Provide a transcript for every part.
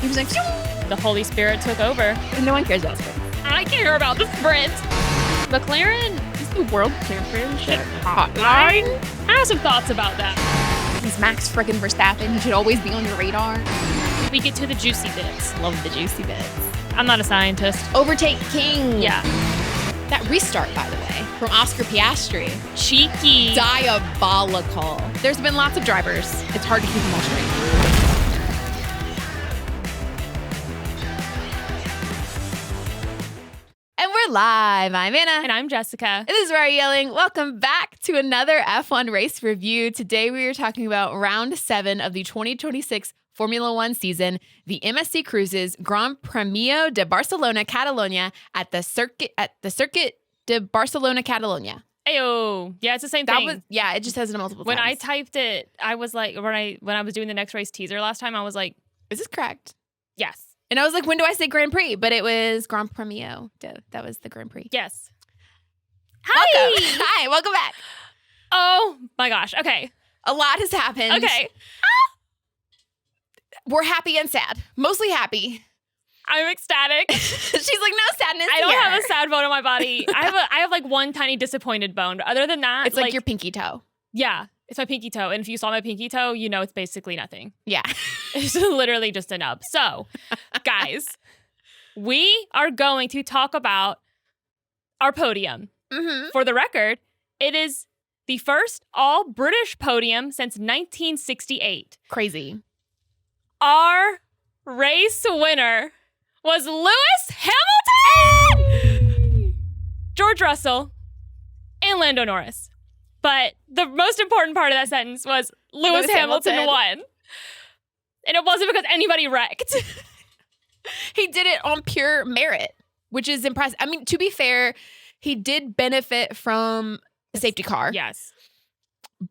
He's like, the Holy Spirit took over. And no one cares about sprints. I care about the sprint. McLaren Is the world championship hotline. I have some thoughts about that. He's Max friggin' Verstappen. He should always be on your radar. We get to the juicy bits. Love the juicy bits. I'm not a scientist. Overtake King. Yeah. That restart, by the way, from Oscar Piastri. Cheeky. Diabolical. There's been lots of drivers. It's hard to keep them all straight. And we're live. I'm Anna. And I'm Jessica. And this is Where Are You Yelling? Welcome back to another F1 race review. Today we are talking about round 7 of the 2026 Formula One season, the MSC Cruises Grand Premio de Barcelona-Catalunya at the Circuit de Barcelona-Catalunya. Ayo. Yeah, it's the same thing. It just says it multiple When I times. typed it, I was like, when I was doing the next race teaser last time, I was like, Is this correct? yes. And I was like, when do I say Grand Prix? But it was Grand Premio. That was the Grand Prix. Yes. Welcome. Hi, welcome back. Oh my gosh. Okay. A lot has happened. Okay. We're happy and sad. Mostly happy. I'm ecstatic. She's like, no sadness I don't here. have a sad bone in my body. I have like one tiny disappointed bone. But other than that, It's like your pinky toe. Yeah, it's my pinky toe. And if you saw my pinky toe, you know it's basically nothing. Yeah. It's literally just a nub. So, guys, we are going to talk about our podium. Mm-hmm. For the record, it is the first all-British podium since 1968. Crazy. Our race winner was Lewis Hamilton, George Russell, and Lando Norris. But the most important part of that sentence was Lewis Hamilton won. And it wasn't because anybody wrecked. He did it on pure merit, which is impressive. I mean, to be fair, he did benefit from a safety car. Yes.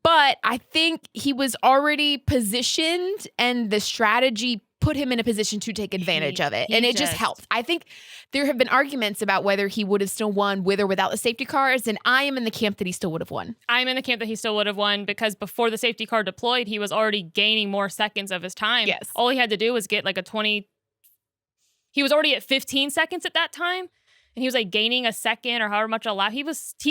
But I think he was already positioned and the strategy put him in a position to take advantage of it. And it just helped. I think there have been arguments about whether he would have still won with or without the safety cars. And I am in the camp that he still would have won. I'm in the camp that he still would have won because before the safety car deployed, he was already gaining more seconds of his time. Yes. All he had to do was get like a 20. He was already at 15 seconds at that time. And he was like gaining a second or however much a lap. He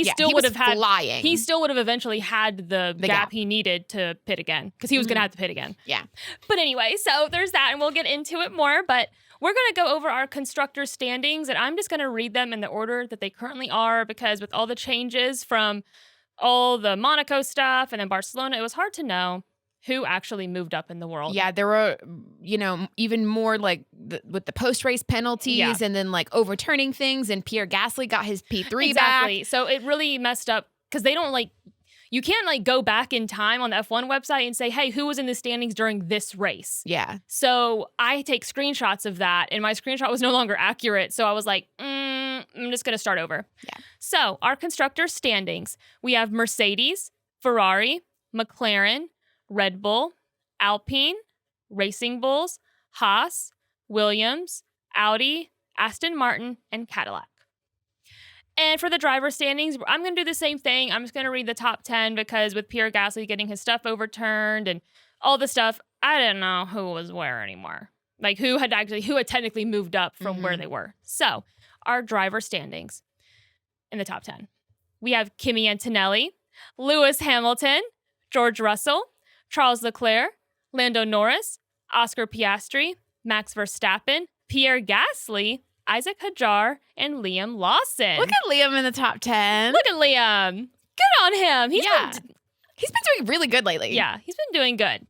still would have had flying. He still would have eventually had the gap he needed to pit again because he was going to have to pit again. Yeah. But anyway, so there's that, and we'll get into it more. But we're going to go over our constructor standings, and I'm just going to read them in the order that they currently are because with all the changes from all the Monaco stuff and then Barcelona, it was hard to know who actually moved up in the world. Yeah, there were, even more like with the post-race penalties and then like overturning things, and Pierre Gasly got his P3 exactly. back. So it really messed up because they don't you can't go back in time on the F1 website and say, hey, who was in the standings during this race? Yeah. So I take screenshots of that, and my screenshot was no longer accurate. So I was like, I'm just going to start over. Yeah. So our constructor standings, we have Mercedes, Ferrari, McLaren, Red Bull, Alpine, Racing Bulls, Haas, Williams, Audi, Aston Martin, and Cadillac. And for the driver standings, I'm going to do the same thing. I'm just going to read the top 10 because with Pierre Gasly getting his stuff overturned and all the stuff, I didn't know who was where anymore. Like who had technically moved up from where they were. So our driver standings in the top 10. We have Kimi Antonelli, Lewis Hamilton, George Russell, Charles Leclerc, Lando Norris, Oscar Piastri, Max Verstappen, Pierre Gasly, Isaac Hadjar, and Liam Lawson. Look at Liam in the top 10. Look at Liam. Good on him. He's been doing really good lately. Yeah, he's been doing good.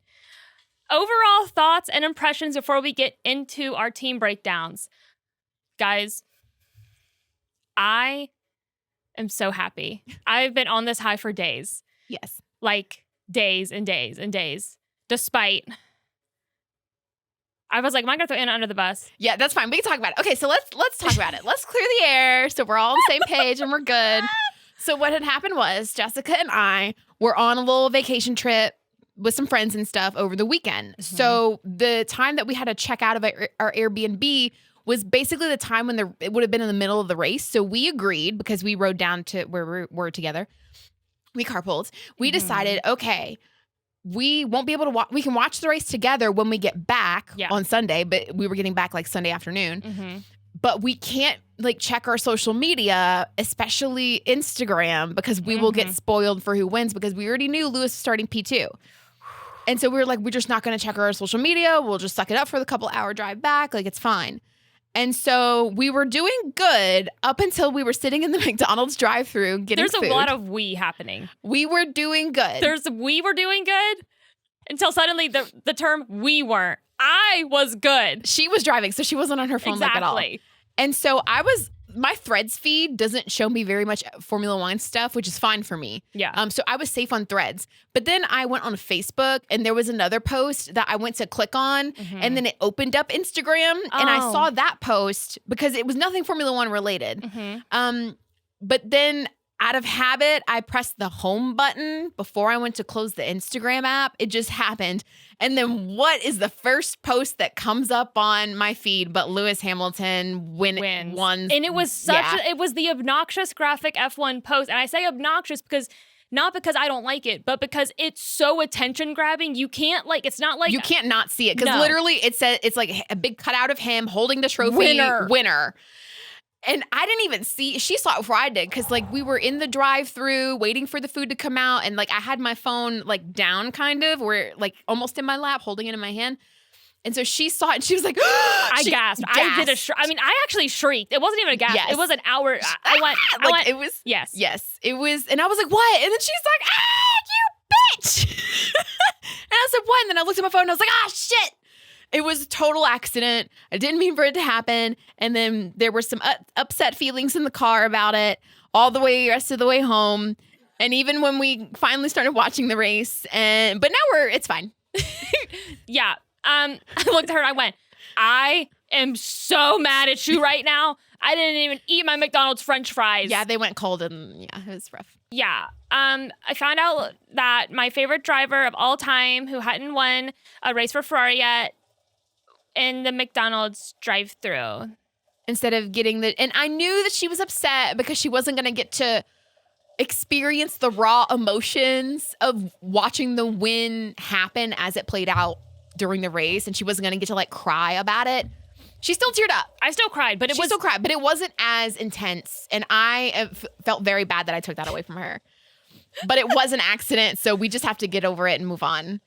Overall thoughts and impressions before we get into our team breakdowns. Guys, I am so happy. I've been on this high for days. Yes. Like days and days and days. Despite, I was like, am I going to throw Anna under the bus? Yeah, that's fine. We can talk about it. Okay, so let's talk about it. Let's clear the air so we're all on the same page and we're good. So what had happened was Jessica and I were on a little vacation trip with some friends and stuff over the weekend. Mm-hmm. So the time that we had to check out of our Airbnb was basically the time when it would have been in the middle of the race. So we agreed because we rode down to where we were together. We carpooled. We decided, okay, we won't be able to watch. We can watch the race together when we get back on Sunday, but we were getting back like Sunday afternoon. Mm-hmm. But we can't like check our social media, especially Instagram, because we will get spoiled for who wins because we already knew Lewis was starting P2. And so we were like, we're just not going to check our social media. We'll just suck it up for the couple hour drive back. Like, it's fine. And so we were doing good up until we were sitting in the McDonald's drive-thru getting food. There's a lot of we happening. We were doing good. We were doing good until suddenly the term we weren't. I was good. She was driving, so she wasn't on her phone like at all. And so my Threads feed doesn't show me very much Formula One stuff, which is fine for me. Yeah. So I was safe on Threads. But then I went on Facebook and there was another post that I went to click on and then it opened up Instagram and I saw that post because it was nothing Formula One related. But then out of habit, I pressed the home button before I went to close the Instagram app. It just happened. And then what is the first post that comes up on my feed but Lewis Hamilton wins? And it was it was the obnoxious graphic F1 post. And I say obnoxious because not because I don't like it, but because it's so attention grabbing. You can't it's not like you can't not see it because literally it says it's like a big cutout of him holding the trophy winner. And I didn't even see, she saw it before I did because like we were in the drive-thru waiting for the food to come out and like I had my phone like down kind of where like almost in my lap holding it in my hand. And so she saw it and she was like, I gasped. I did I actually shrieked. It wasn't even a gasp. Yes. It was an hour. I went, it was. Yes. Yes. It was. And I was like, what? And then she's like, you bitch. And I said, what? And then I looked at my phone and I was like, shit. It was a total accident. I didn't mean for it to happen. And then there were some upset feelings in the car about it all the rest of the way home. And even when we finally started watching the race. But now it's fine. Yeah. I looked at her and I went, I am so mad at you right now. I didn't even eat my McDonald's French fries. Yeah, they went cold and it was rough. Yeah. I found out that my favorite driver of all time who hadn't won a race for Ferrari yet in the McDonald's drive-thru. Instead of getting and I knew that she was upset because she wasn't going to get to experience the raw emotions of watching the win happen as it played out during the race. And she wasn't going to get to like cry about it. She still teared up. I still cried, but it wasn't as intense. And I felt very bad that I took that away from her. But it was an accident. So we just have to get over it and move on.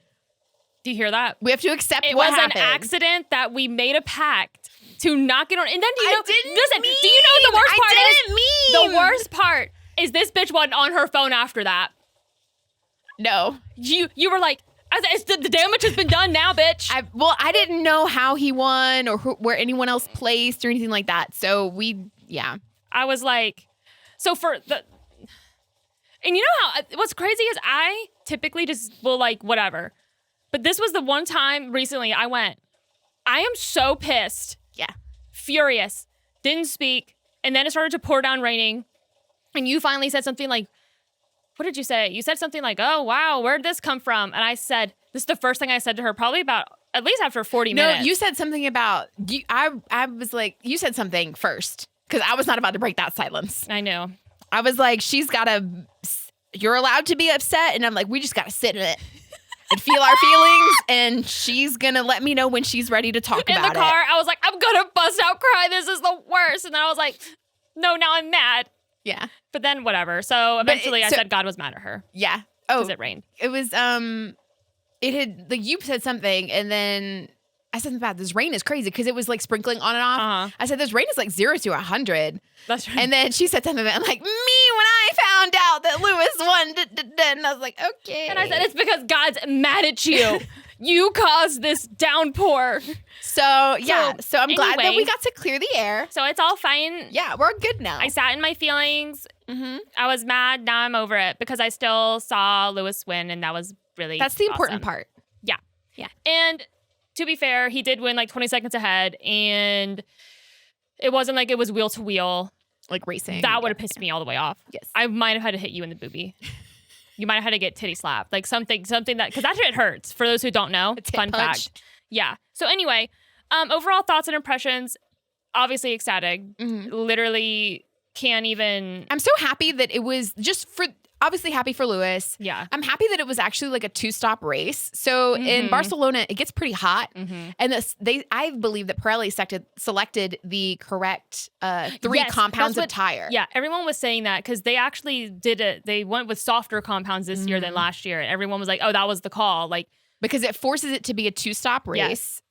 Do you hear that? We have to accept what happened. It was an accident that we made a pact to not get on. And then do you know? Do you know the worst part I didn't mean. The worst part is this bitch wasn't on her phone after that. No, you were like, the damage has been done now, bitch. I didn't know how he won or where anyone else placed or anything like that. So I was like, and you know how what's crazy is I typically just will like whatever. But this was the one time recently I went, I am so pissed. Yeah. Furious. Didn't speak. And then it started to pour down raining. And you finally said something like, what did you say? You said something like, oh, wow, where'd this come from? And I said, this is the first thing I said to her, probably about, at least after 40 minutes. No, you said something about, I was like, you said something first. Because I was not about to break that silence. I know. I was like, you're allowed to be upset. And I'm like, we just got to sit in it. And feel our feelings, and she's gonna let me know when she's ready to talk about it. In the car, I was like, I'm gonna bust out cry. This is the worst. And then I was like, no, now I'm mad. Yeah. But then whatever. So eventually I said God was mad at her. Yeah. Oh. Because it rained. It was, it had, like, you said something, and then I said something about this rain is crazy because it was like sprinkling on and off. Uh-huh. I said, this rain is like 0 to 100. That's right. And then she said something about, like, me when I found out that Lewis won. And I was like, okay. And I said, it's because God's mad at you. You caused this downpour. So, yeah. So I'm glad that we got to clear the air. So it's all fine. Yeah, we're good now. I sat in my feelings. Mm-hmm. I was mad. Now I'm over it because I still saw Lewis win, and that was really That's the important part. Yeah. Yeah. And to be fair, he did win like 20 seconds ahead, and it wasn't like it was wheel to wheel. Like racing. That would have pissed me all the way off. Yes. I might have had to hit you in the boobie. You might have had to get titty slapped. Like something that, because that shit hurts. For those who don't know, it's fun fact. Yeah. So anyway, overall thoughts and impressions, obviously ecstatic. Mm-hmm. Literally can't even. I'm so happy that it was just for, obviously happy for Lewis. Yeah. I'm happy that it was actually like a 2-stop race. So in Barcelona, it gets pretty hot. And I believe that Pirelli selected the correct 3 compounds of tire. Yeah, everyone was saying that because they actually did it. They went with softer compounds this year than last year. And everyone was like, oh, that was the call. Like, because it forces it to be a 2-stop race.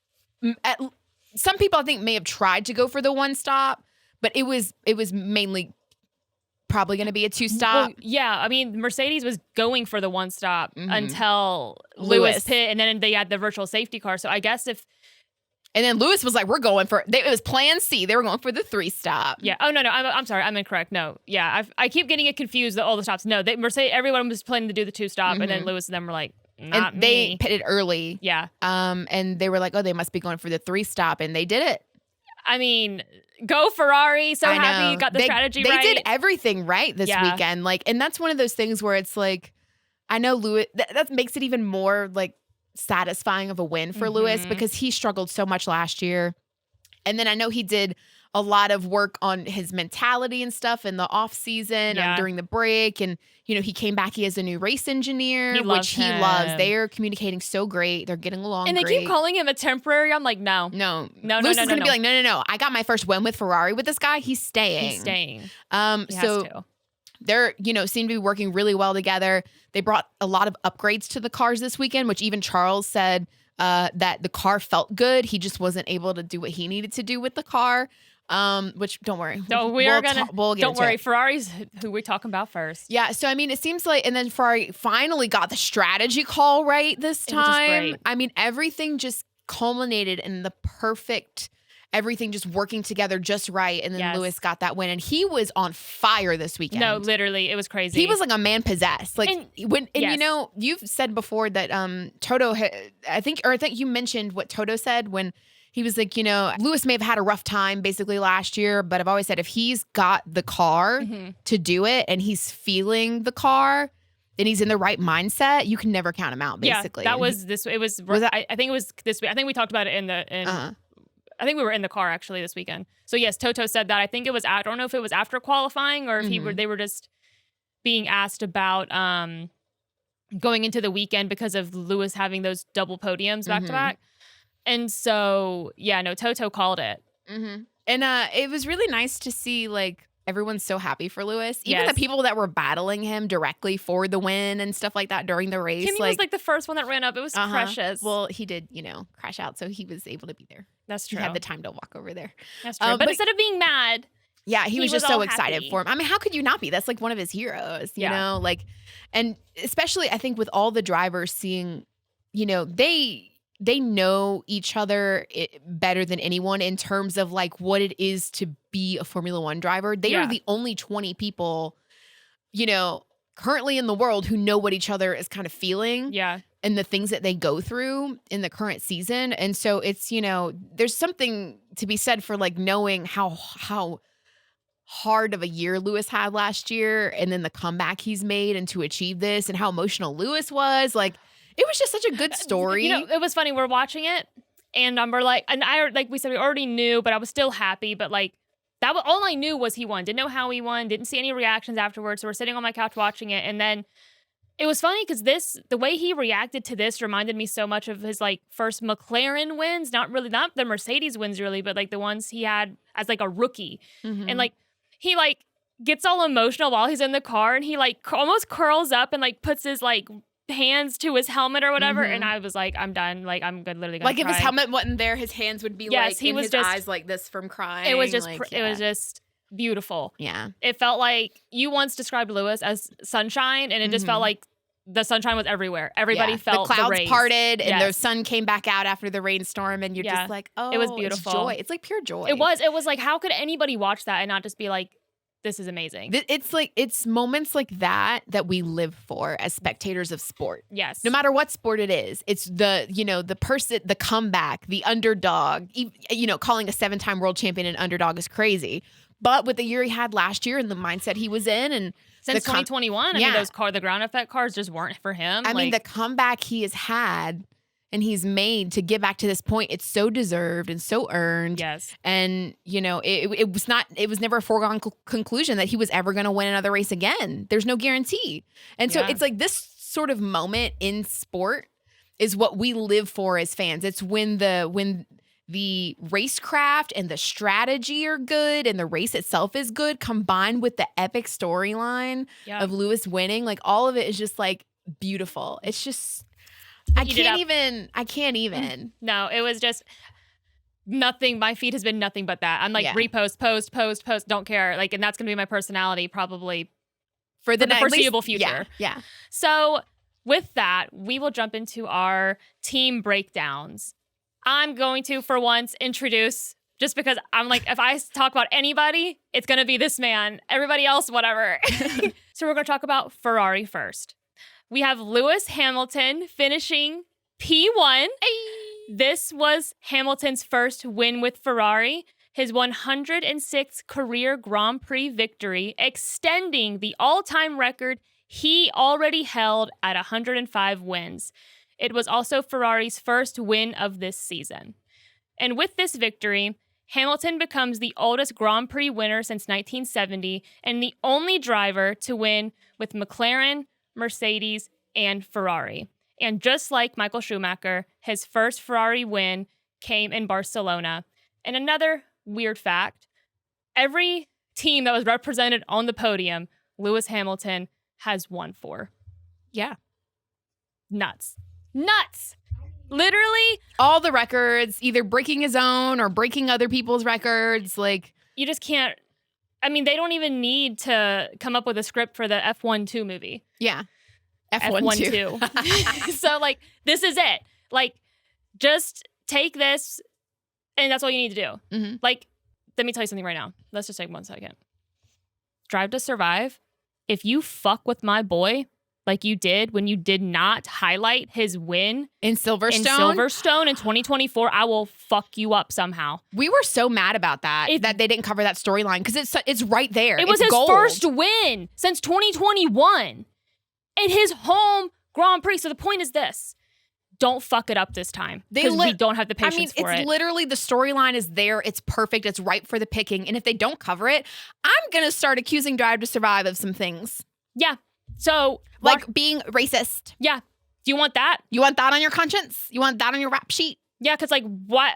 Some people I think may have tried to go for the 1-stop, but it was mainly probably going to be a 2-stop. Well, yeah, I mean, Mercedes was going for the 1-stop until Lewis pit, and then they had the virtual safety car. So I guess and then Lewis was like, we're going for, it was plan C. They were going for the 3-stop. Yeah. Oh, no. I'm sorry. I'm incorrect. No. Yeah. I keep getting it confused, all the stops. No, Mercedes, everyone was planning to do the 2-stop, and then Lewis and them were like, not and they pitted early. Yeah. And they were like, oh, they must be going for the 3-stop, and they did it. I mean, go Ferrari. So happy you got the strategy right. They did everything right this weekend. Like, and that's one of those things where it's like, I know Lewis, that makes it even more like satisfying of a win for Lewis, because he struggled so much last year. And then I know he did a lot of work on his mentality and stuff in the off season during the break. And, you know, he came back, he has a new race engineer, which he loves. They are communicating so great. They're getting along great. And they keep calling him a temporary. I'm like, no. Lewis is going to be like, no. I got my first win with Ferrari with this guy. He's staying. So they're, you know, seem to be working really well together. They brought a lot of upgrades to the cars this weekend, which even Charles said that the car felt good. He just wasn't able to do what he needed to do with the car. Which don't worry. No, we'll get don't worry. It. Ferrari's who we're talking about first. Yeah. So, I mean, it seems like, and then Ferrari finally got the strategy call right this time. I mean, everything just culminated in the perfect, everything just working together just right. And then Lewis got that win, and he was on fire this weekend. No, literally, it was crazy. He was like a man possessed. Like you know, you've said before that Toto, I think you mentioned what Toto said when he was like, you know, Lewis may have had a rough time basically last year, but I've always said if he's got the car to do it and he's feeling the car and he's in the right mindset, you can never count him out, basically. Yeah, that was this. It was I think it was this week. I think we talked about it I think we were in the car actually this weekend. So yes, Toto said that. I think it was, I don't know if it was after qualifying or if they were just being asked about going into the weekend because of Lewis having those double podiums back to back. And so, Toto called it. And it was really nice to see, like, everyone's so happy for Lewis. Even the people that were battling him directly for the win and stuff like that during the race. Kimi was, like, the first one that ran up. It was precious. Well, he did, you know, crash out, so he was able to be there. That's true. He had the time to walk over there. That's true. But instead of being mad... Yeah, he was just so excited for him. I mean, how could you not be? That's, like, one of his heroes, you know? Like, and especially, I think, with all the drivers seeing, you know, they know each other better than anyone in terms of like what it is to be a Formula One driver. They are the only 20 people, you know, currently in the world who know what each other is kind of feeling. Yeah. And the things that they go through in the current season. And so it's, you know, there's something to be said for like knowing how hard of a year Lewis had last year and then the comeback he's made and to achieve this and how emotional Lewis was. Like, it was just such a good story. You know, it was funny. We're watching it, and we're like, and I, like we said, we already knew, but I was still happy. But like, that was all I knew was he won. Didn't know how he won. Didn't see any reactions afterwards. So we're sitting on my couch watching it, and then it was funny because the way he reacted to this reminded me so much of his like first McLaren wins. Not the Mercedes wins really, but like the ones he had as like a rookie, and like he like gets all emotional while he's in the car, and he like almost curls up and like puts his like hands to his helmet or whatever, and I was like, I'm done. Like, I'm good, literally gonna like cry. if his helmet wasn't there, his hands would be like he was his eyes like this from crying. It was just like, it was just beautiful. Yeah, it felt like you once described Lewis as sunshine, and it just felt like the sunshine was everywhere. Everybody felt the clouds rays. Parted, and the sun came back out after the rainstorm, and you're just like, oh, it was beautiful. It's joy. It's like pure joy. It was like, how could anybody watch that and not just be like, this is amazing. It's like, it's moments like that we live for as spectators of sport. Yes. No matter what sport it is, it's the, you know, the person, the comeback, the underdog, you know, calling a 7-time world champion an underdog is crazy. But with the year he had last year and the mindset he was in, and since 2021, I mean, the ground effect cars just weren't for him. I mean, the comeback he has had and he's made to get back to this point. It's so deserved and so earned. Yes. And, it was never a foregone conclusion that he was ever going to win another race again. There's no guarantee. And so it's like this sort of moment in sport is what we live for as fans. It's when the racecraft and the strategy are good and the race itself is good, combined with the epic storyline of Lewis winning. Like, all of it is just like beautiful. It's just, I can't even. No, it was just nothing. My feed has been nothing but that. I'm like repost, post, don't care. Like, and that's going to be my personality probably for the foreseeable future. Yeah. So with that, we will jump into our team breakdowns. I'm going to, for once, introduce, just because I'm like, if I talk about anybody, it's going to be this man. Everybody else, whatever. So we're going to talk about Ferrari first. We have Lewis Hamilton finishing P1. This was Hamilton's first win with Ferrari, his 106th career Grand Prix victory, extending the all-time record he already held at 105 wins. It was also Ferrari's first win of this season. And with this victory, Hamilton becomes the oldest Grand Prix winner since 1970 and the only driver to win with McLaren, Mercedes, and Ferrari. And just like Michael Schumacher, his first Ferrari win came in Barcelona. And another weird fact, every team that was represented on the podium, Lewis Hamilton has won for. Yeah. Nuts. Literally all the records, either breaking his own or breaking other people's records. Like, you just can't. I mean, they don't even need to come up with a script for the F1-2 movie. Yeah. F1-2. So, like, this is it. Like, just take this, and that's all you need to do. Mm-hmm. Like, let me tell you something right now. Let's just take 1 second. Drive to Survive. If you fuck with my boy like you did when you did not highlight his win in Silverstone in 2024, I will fuck you up somehow. We were so mad about that they didn't cover that storyline because it's right there. It was his first win since 2021 in his home Grand Prix. So the point is this. Don't fuck it up this time because we don't have the patience for it. It's literally the storyline is there. It's perfect. It's ripe for the picking. And if they don't cover it, I'm going to start accusing Drive to Survive of some things. Yeah. So, like being racist. Yeah. Do you want that? You want that on your conscience? You want that on your rap sheet? Yeah, because like, what?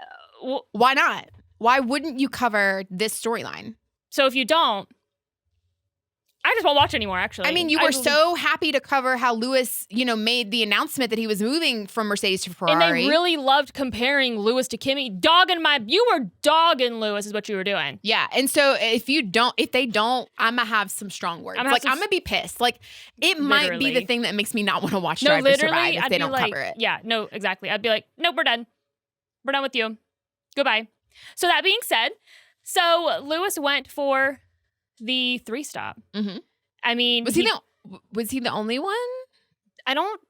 Why not? Why wouldn't you cover this storyline? So if you don't, I just won't watch anymore, actually. I mean, you were so happy to cover how Lewis, made the announcement that he was moving from Mercedes to Ferrari. And they really loved comparing Lewis to Kimi. You were dogging Lewis is what you were doing. Yeah. And so if they don't, I'm going to have some strong words. I'm going to be pissed. Like, it might be the thing that makes me not want to watch Drive to Survive if they don't cover it. Yeah, no, exactly. I'd be like, nope, we're done. We're done with you. Goodbye. So that being said, Lewis went for the 3-stop. Mm-hmm. I mean, was he the only one? I don't.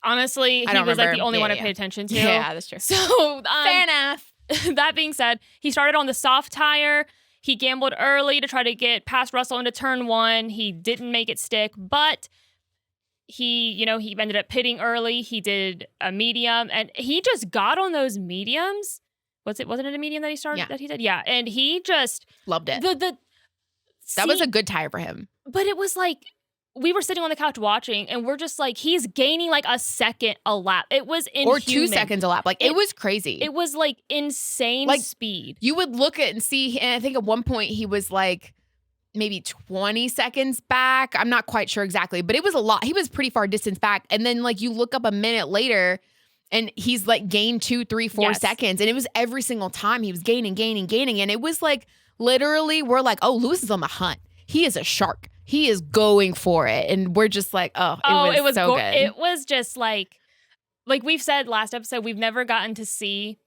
Honestly, he was remember. Like the only one I paid attention to. Yeah, that's true. So fair enough. That being said, he started on the soft tire. He gambled early to try to get past Russell into turn 1. He didn't make it stick, but he ended up pitting early. He did a medium, and he just got on those mediums. Wasn't it a medium that he started? Yeah. That he did? Yeah, and he just loved it. That was a good tire for him. But it was like, we were sitting on the couch watching, and we're just like, he's gaining like a second a lap. It was inhuman. Or 2 seconds a lap. Like, it was crazy. It was like insane speed. You would look at and see, and I think at one point he was like maybe 20 seconds back. I'm not quite sure exactly, but it was a lot. He was pretty far distance back. And then like you look up a minute later, and he's like gained 2, 3, 4 seconds. And it was every single time he was gaining. And it was like, literally, we're like, oh, Lewis is on the hunt. He is a shark. He is going for it. And we're just like, it was so good. It was just like we've said last episode, we've never gotten to see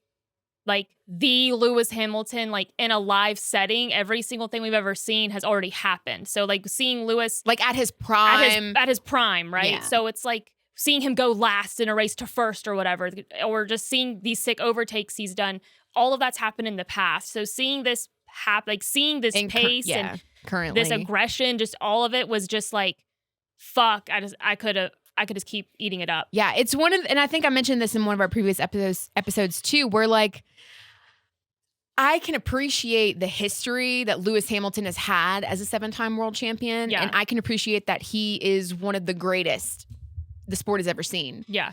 like the Lewis Hamilton like in a live setting. Every single thing we've ever seen has already happened. So like seeing Lewis like at his prime. At his prime, right? Yeah. So it's like seeing him go last in a race to first or whatever, or just seeing these sick overtakes he's done. All of that's happened in the past. So seeing this happen, like seeing this pace and currently this aggression, just all of it was just like, fuck. I could have I could just keep eating it up. Yeah, it's and I think I mentioned this in one of our previous episodes too, where like I can appreciate the history that Lewis Hamilton has had as a 7-time world champion. Yeah. And I can appreciate that he is one of the greatest the sport has ever seen. Yeah.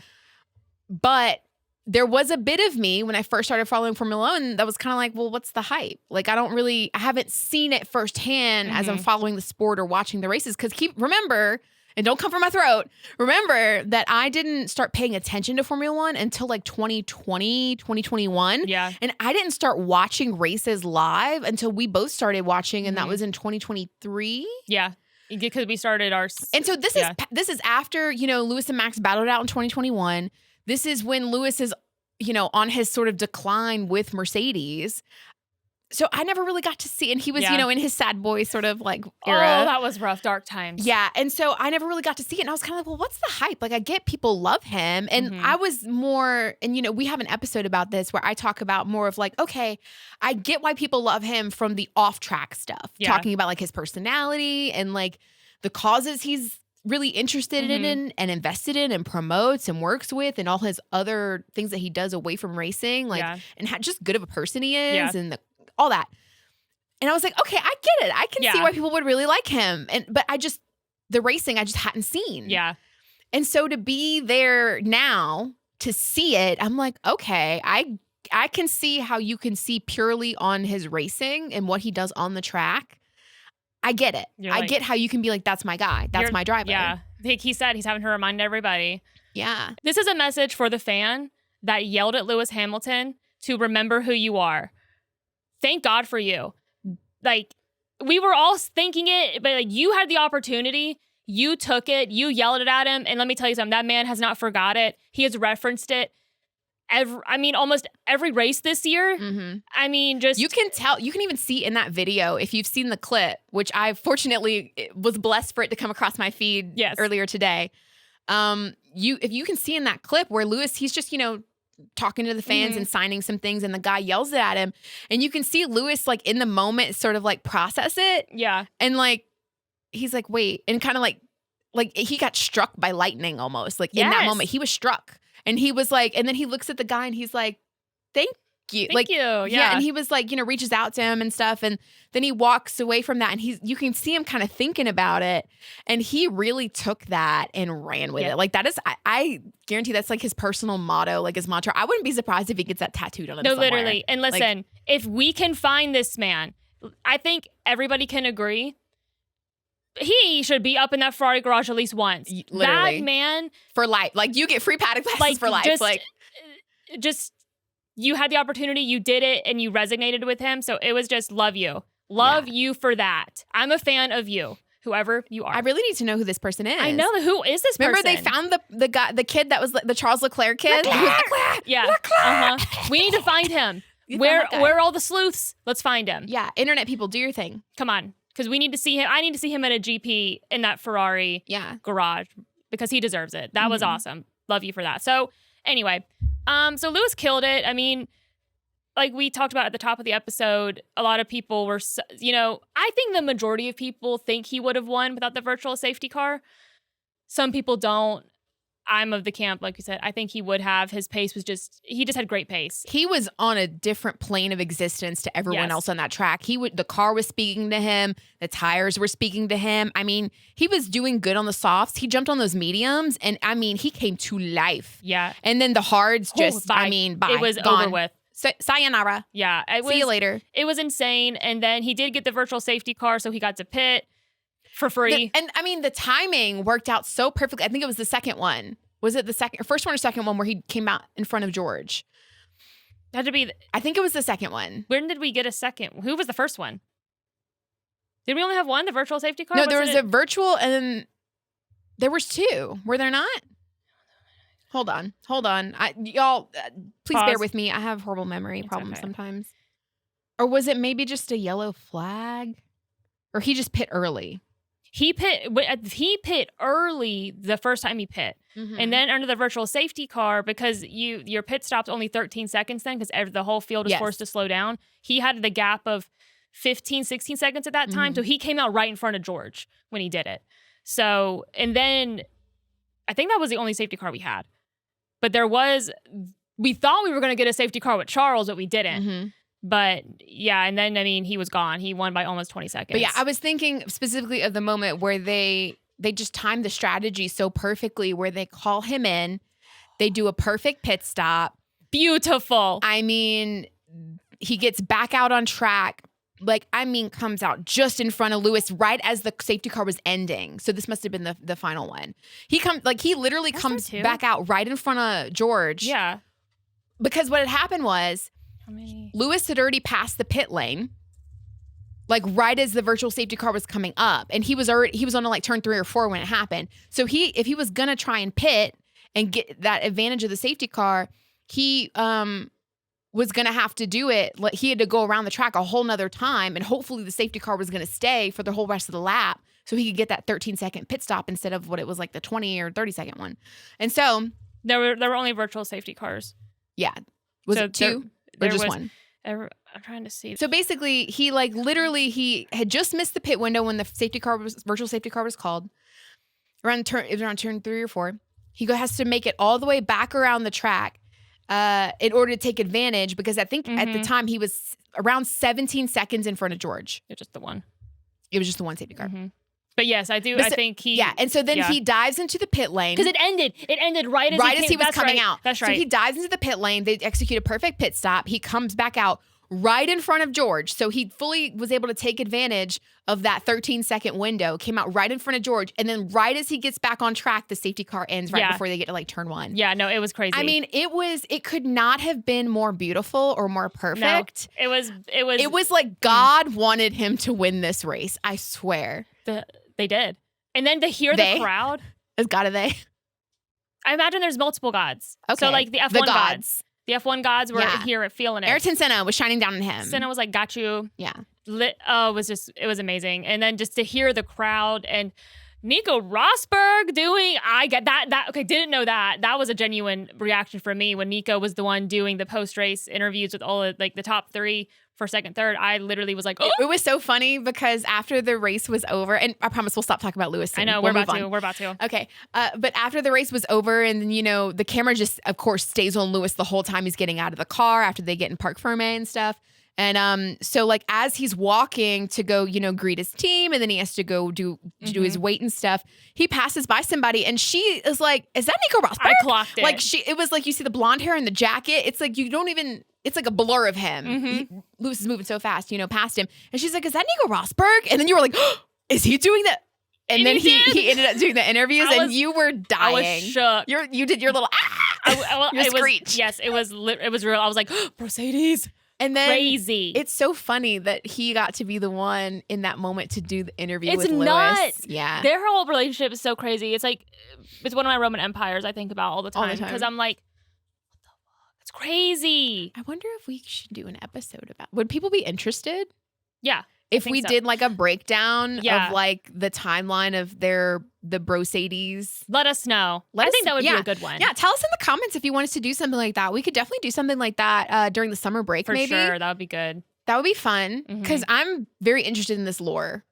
But there was a bit of me when I first started following Formula One that was kind of like, well, what's the hype? Like, I haven't seen it firsthand as I'm following the sport or watching the races. Because remember, and don't come for my throat, remember that I didn't start paying attention to Formula One until like 2020, 2021. Yeah. And I didn't start watching races live until we both started watching, and that was in 2023. Yeah. Because we started our... And so this is after, Lewis and Max battled out in 2021. This is when Lewis is, on his sort of decline with Mercedes. So I never really got to see, and he was, in his sad boy sort of like era. Oh, that was rough, dark times. Yeah. And so I never really got to see it. And I was kind of like, well, what's the hype? Like, I get people love him. And I was more, and we have an episode about this where I talk about more of like, okay, I get why people love him from the off-track stuff. Yeah. Talking about like his personality and like the causes he's really interested in and invested in and promotes and works with, and all his other things that he does away from racing, like, and how just good of a person he is and all that. And I was like, okay, I get it. I can see why people would really like him. But the racing I just hadn't seen. Yeah. And so to be there now to see it, I'm like, okay, I can see how you can see purely on his racing and what he does on the track. I get it. I get how you can be like, that's my guy. That's my driver. Yeah. Like he said, he's having to remind everybody. Yeah. This is a message for the fan that yelled at Lewis Hamilton to remember who you are. Thank God for you. Like, we were all thinking it, but like you had the opportunity. You took it. You yelled it at him. And let me tell you something. That man has not forgot it. He has referenced it. Almost every race this year. I mean, just... You can tell, you can even see in that video, if you've seen the clip, which I fortunately was blessed for it to come across my feed earlier today. If you can see in that clip where Lewis, he's just, talking to the fans and signing some things, and the guy yells it at him. And you can see Lewis, like, in the moment sort of like process it. Yeah. And like, he's like, wait, and kind of like he got struck by lightning almost. Like in that moment, he was struck. And he was like, and then he looks at the guy and he's like, thank you. Thank you. Yeah. And he was like, reaches out to him and stuff. And then he walks away from that, and you can see him kind of thinking about it. And he really took that and ran with it. Like, that is, I guarantee that's like his personal motto, like his mantra. I wouldn't be surprised if he gets that tattooed on him somewhere. Literally. And listen, if we can find this man, I think everybody can agree he should be up in that Ferrari garage at least once. Literally. That man. For life. Like, you get free paddock passes for life. Just, you had the opportunity, you did it, and you resonated with him. So it was just love you. Love you for that. I'm a fan of you, whoever you are. I really need to know who this person is. I know. Who is this person? Remember they found the kid that was the Charles Leclerc kid? Leclerc. Yeah. Leclerc. We need to find him. Where are all the sleuths? Let's find him. Yeah. Internet people, do your thing. Come on. Because we need to see him. I need to see him at a GP in that Ferrari garage because he deserves it. That was awesome. Love you for that. So anyway, so Lewis killed it. I mean, like we talked about at the top of the episode, a lot of people were, I think the majority of people think he would have won without the virtual safety car. Some people don't. I'm of the camp, like you said, I think he would have. His pace was he just had great pace. He was on a different plane of existence to everyone else on that track. The car was speaking to him. The tires were speaking to him. I mean, he was doing good on the softs. He jumped on those mediums, and I mean, he came to life. Yeah. And then the hards bye. It was gone. over with. Sayonara. Yeah. See you later. It was insane. And then he did get the virtual safety car, so he got to pit for free. The timing worked out so perfectly. I think it was the second one. Was it the first one or second one where he came out in front of George? It had to be. I think it was the second one. When did we get a second? Who was the first one? Did we only have one, the virtual safety car? No, there was a virtual, and then there was two. Were there not? Hold on. Y'all, please Pause. bear with me. I have horrible memory problems sometimes. Or was it maybe just a yellow flag? Or he just pit early? He pit early the first time he pit. And then under the virtual safety car, because your pit stop's only 13 seconds then, because the whole field is forced to slow down. He had the gap of 15, 16 seconds at that time. So he came out right in front of George when he did it. So, and then I think that was the only safety car we had. But we thought we were going to get a safety car with Charles, but we didn't. Mm-hmm. But yeah, and then, I mean, he was gone. He won by almost 20 seconds. But yeah, I was thinking specifically of the moment where they just timed the strategy so perfectly where they call him in, they do a perfect pit stop. Beautiful. I mean, he gets back out on track. Comes out just in front of Lewis right as the safety car was ending. So this must have been the final one. He literally comes back out right in front of George. Yeah. Because what had happened was Lewis had already passed the pit lane, like right as the virtual safety car was coming up, and he was on like turn 3 or 4 when it happened. So if he was gonna try and pit and get that advantage of the safety car, he was going to have to do it. He had to go around the track a whole nother time, and hopefully the safety car was going to stay for the whole rest of the lap so he could get that 13-second pit stop instead of what it was like the 20 or 30-second one. And so there were only virtual safety cars. Yeah. Was it 2 or just 1? I'm trying to see. So basically, he he had just missed the pit window when the virtual safety car was called. It was around turn 3 or 4. He has to make it all the way back around the track in order to take advantage, because I think at the time he was around 17 seconds in front of George. It's just the one. It was just the one safety car. Mm-hmm. But yes, I do. I think he. Yeah, and so then he dives into the pit lane because it ended. It ended right as he was coming out. That's right. So he dives into the pit lane. They execute a perfect pit stop. He comes back out right in front of George. So he fully was able to take advantage of that 13-second window, came out right in front of George. And then right as he gets back on track, the safety car ends right before they get to like turn 1. Yeah, no, it was crazy. I mean, it could not have been more beautiful or more perfect. No, it was like God wanted him to win this race. I swear. They did. And then to hear the crowd. Is God a they? I imagine there's multiple gods. Okay. So like the F1 gods. The F1 gods were here feeling it. Ayrton Senna was shining down on him. Senna was like, got you. Yeah. It was amazing. And then just to hear the crowd and Nico Rosberg didn't know that. That was a genuine reaction from me when Nico was the one doing the post-race interviews with all of like the top 3 for second, third. I literally was like, oh. It was so funny because after the race was over, and I promise we'll stop talking about Lewis soon. I know, we're about to. Okay. But after the race was over, and then, the camera just, of course, stays on Lewis the whole time he's getting out of the car after they get in Parc Fermé and stuff. And so like as he's walking to go, greet his team, and then he has to go do his weight and stuff, he passes by somebody and she is like, is that Nico Rosberg? I clocked it. Like it was like you see the blonde hair and the jacket. It's like it's like a blur of him. Lewis is moving so fast, past him. And she's like, is that Nico Rosberg? And then you were like, oh, is he doing that? And then he ended up doing the interviews and you were dying. I was shook. You did your little your screech. Yes, it was real. I was like, Mercedes. And then crazy. It's so funny that he got to be the one in that moment to do the interview with Lewis. It's nuts. Yeah. Their whole relationship is so crazy. It's like, it's one of my Roman empires I think about all the time. Because I'm like, what the fuck? It's crazy. I wonder if we should do an episode about, would people be interested? Yeah. If we did like a breakdown of like the timeline of the Brosadies. Let us know. I think that would be a good one. Yeah, tell us in the comments if you want us to do something like that. We could definitely do something like that during the summer break. For maybe. Sure, that would be good. That would be fun because I'm very interested in this lore.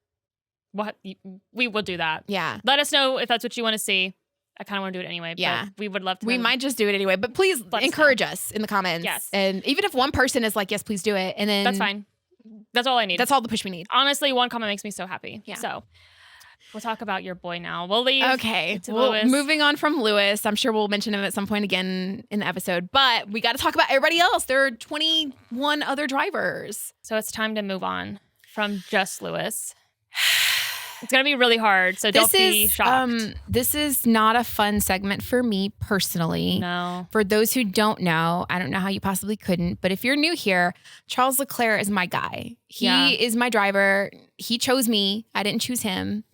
We will do that. Yeah. Let us know if that's what you want to see. I kind of want to do it anyway. Yeah. But we would love to. We might just do it anyway, but please encourage us in the comments. Yes. And even if one person is like, yes, please do it. And then that's fine. That's all I need. That's all the push we need. Honestly, one comment makes me so happy. Yeah. So we'll talk about your boy now. We'll leave. Okay. Well, moving on from Lewis, I'm sure we'll mention him at some point again in the episode, but we got to talk about everybody else. There are 21 other drivers. So it's time to move on from just Lewis. It's going to be really hard, so don't be shocked. This is not a fun segment for me personally. No. For those who don't know, I don't know how you possibly couldn't, but if you're new here, Charles Leclerc is my guy. He is my driver. He chose me. I didn't choose him.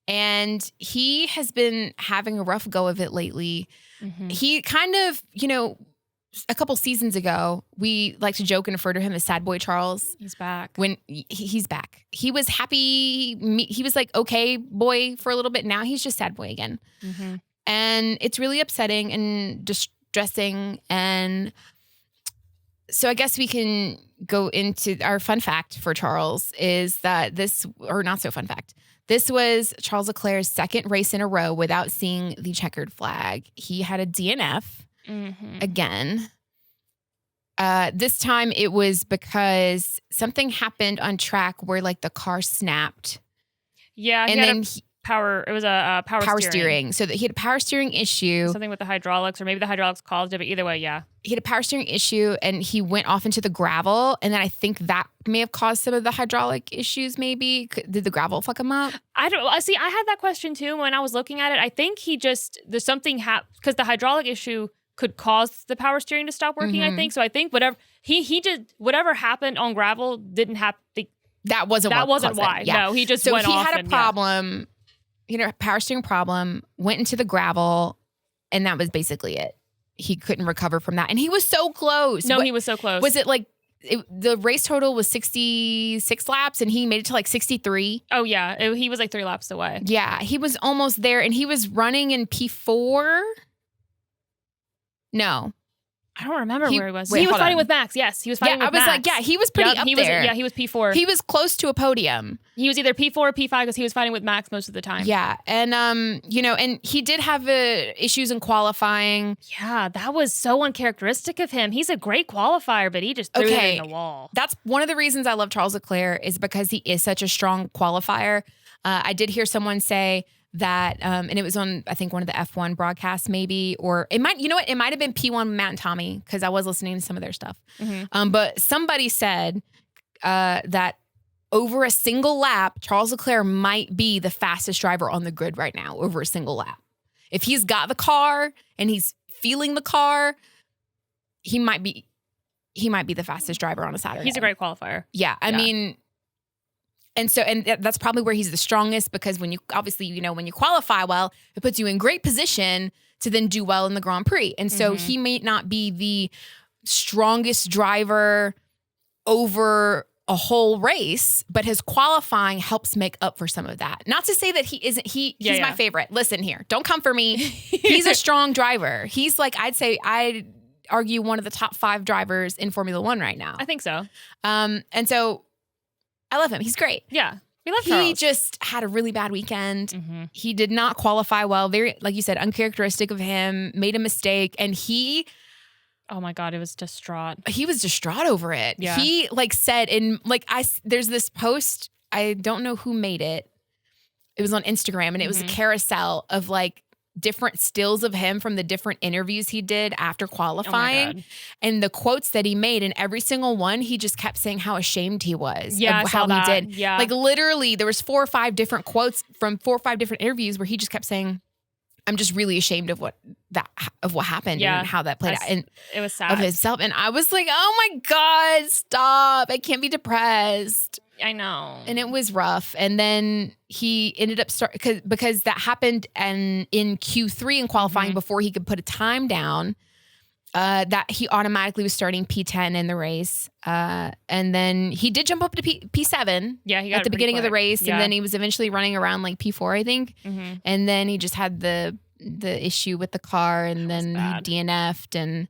And he has been having a rough go of it lately. He kind of, a couple seasons ago, we like to joke and refer to him as Sad Boy Charles. He's back. When he's back. He was happy. He was like, okay, boy for a little bit. Now he's just Sad Boy again. And it's really upsetting and distressing. And so I guess we can go into our fun fact for Charles is that not so fun fact. This was Charles Leclerc's second race in a row without seeing the checkered flag. He had a DNF again. This time it was because something happened on track where like the car snapped. Yeah, and then it was a power steering. So that he had a power steering issue. Something with the hydraulics, or maybe the hydraulics caused it, but either way, yeah. He had a power steering issue and he went off into the gravel. And then I think that may have caused some of the hydraulic issues, maybe. Did the gravel fuck him up? I don't see. I had that question too when I was looking at it. I think there's something because the hydraulic issue could cause the power steering to stop working, I think. So I think whatever he did, whatever happened on gravel didn't happen. That wasn't why. Yeah. No, he just so went he off. Had a problem. He had a power steering problem, went into the gravel, and that was basically it. He couldn't recover from that. And he was so close. No, he was so close. Was it like the race total was 66 laps and he made it to like 63? Oh, yeah. He was like 3 laps away. Yeah, he was almost there and he was running in P4. No. I don't remember where he was. Wait, he was fighting on. with Max. Yes, he was fighting with Max. I was like, yeah, he was pretty up there. Yeah, he was P4. He was close to a podium. He was either P4 or P5 because he was fighting with Max most of the time. Yeah, and and he did have issues in qualifying. Yeah, that was so uncharacteristic of him. He's a great qualifier, but he just threw it in the wall. That's one of the reasons I love Charles Leclerc is because he is such a strong qualifier. I did hear someone say that, and it was on, I think, one of the F1 broadcasts maybe, or it might, it might have been P1 Matt and Tommy, because I was listening to some of their stuff. But somebody said that over a single lap, Charles Leclerc might be the fastest driver on the grid right now over a single lap. If he's got the car and he's feeling the car, he might be the fastest driver on a Saturday. He's a great qualifier. Yeah. I mean, and that's probably where he's the strongest, because when you when you qualify well, it puts you in great position to then do well in the Grand Prix. And so he may not be the strongest driver over a whole race, but his qualifying helps make up for some of that. Not to say that he isn't, he's my favorite. Listen here, don't come for me. He's a strong driver. He's like, I'd argue one of the top 5 drivers in Formula One right now. I think so. And so I love him. He's great. Yeah. We love Charles. He just had a really bad weekend. He did not qualify well. Very, like you said, uncharacteristic of him, made a mistake. And oh my God, it was distraught. He was distraught over it. Yeah. He said, there's this post, I don't know who made it. It was on Instagram and it was a carousel of different stills of him from the different interviews he did after qualifying, and the quotes that he made, and every single one he just kept saying how ashamed he was of how he did. Yeah. Literally there was 4 or 5 different quotes from 4 or 5 different interviews where he just kept saying, I'm just really ashamed of what happened and how that played out. And it was sad of himself. And I was like, oh my God, stop. I can't be depressed. I know. And it was rough. And then he ended up because that happened in Q3 in qualifying before he could put a time down, that he automatically was starting P10 in the race. And then he did jump up to P7 he got at the beginning of the race. Yeah. And then he was eventually running around P4, I think. And then he just had the issue with the car, and then he DNF'd. And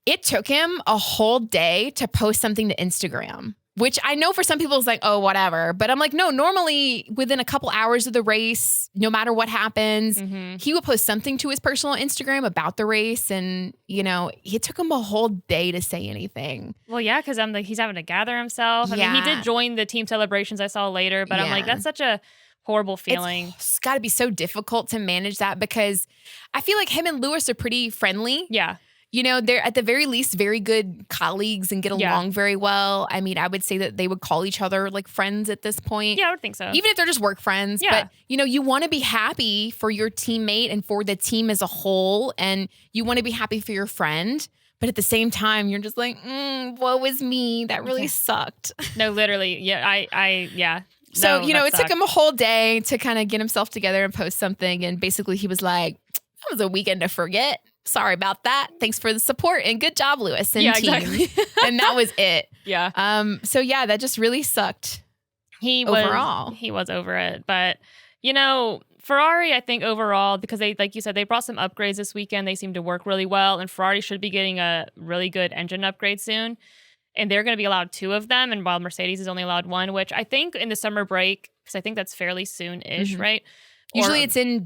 it took him a whole day to post something to Instagram, which I know for some people is like, oh, whatever. But I'm like, no, normally within a couple hours of the race, no matter what happens, he would post something to his personal Instagram about the race. And, it took him a whole day to say anything. Well, yeah, because he's having to gather himself. I mean, he did join the team celebrations I saw later, but I'm like, that's such a horrible feeling. It's got to be so difficult to manage that, because I feel like him and Lewis are pretty friendly. Yeah. They're at the very least very good colleagues and get along very well. I mean, I would say that they would call each other friends at this point. Yeah, I would think so. Even if they're just work friends. Yeah. But, you want to be happy for your teammate and for the team as a whole. And you want to be happy for your friend. But at the same time, you're just like, woe is me. That really sucked. No, literally. Yeah, yeah. So, No, it took him a whole day to kind of get himself together and post something. And basically he was like, that was a weekend to forget. Sorry about that. Thanks for the support and good job, Lewis and team. Exactly. And that was it. Yeah. So yeah, that just really sucked. He was over it. But, Ferrari, I think overall, because they, like you said, they brought some upgrades this weekend. They seem to work really well, and Ferrari should be getting a really good engine upgrade soon. And they're going to be allowed 2 of them, and while Mercedes is only allowed 1, which I think in the summer break, because I think that's fairly soon-ish, right? Usually it's in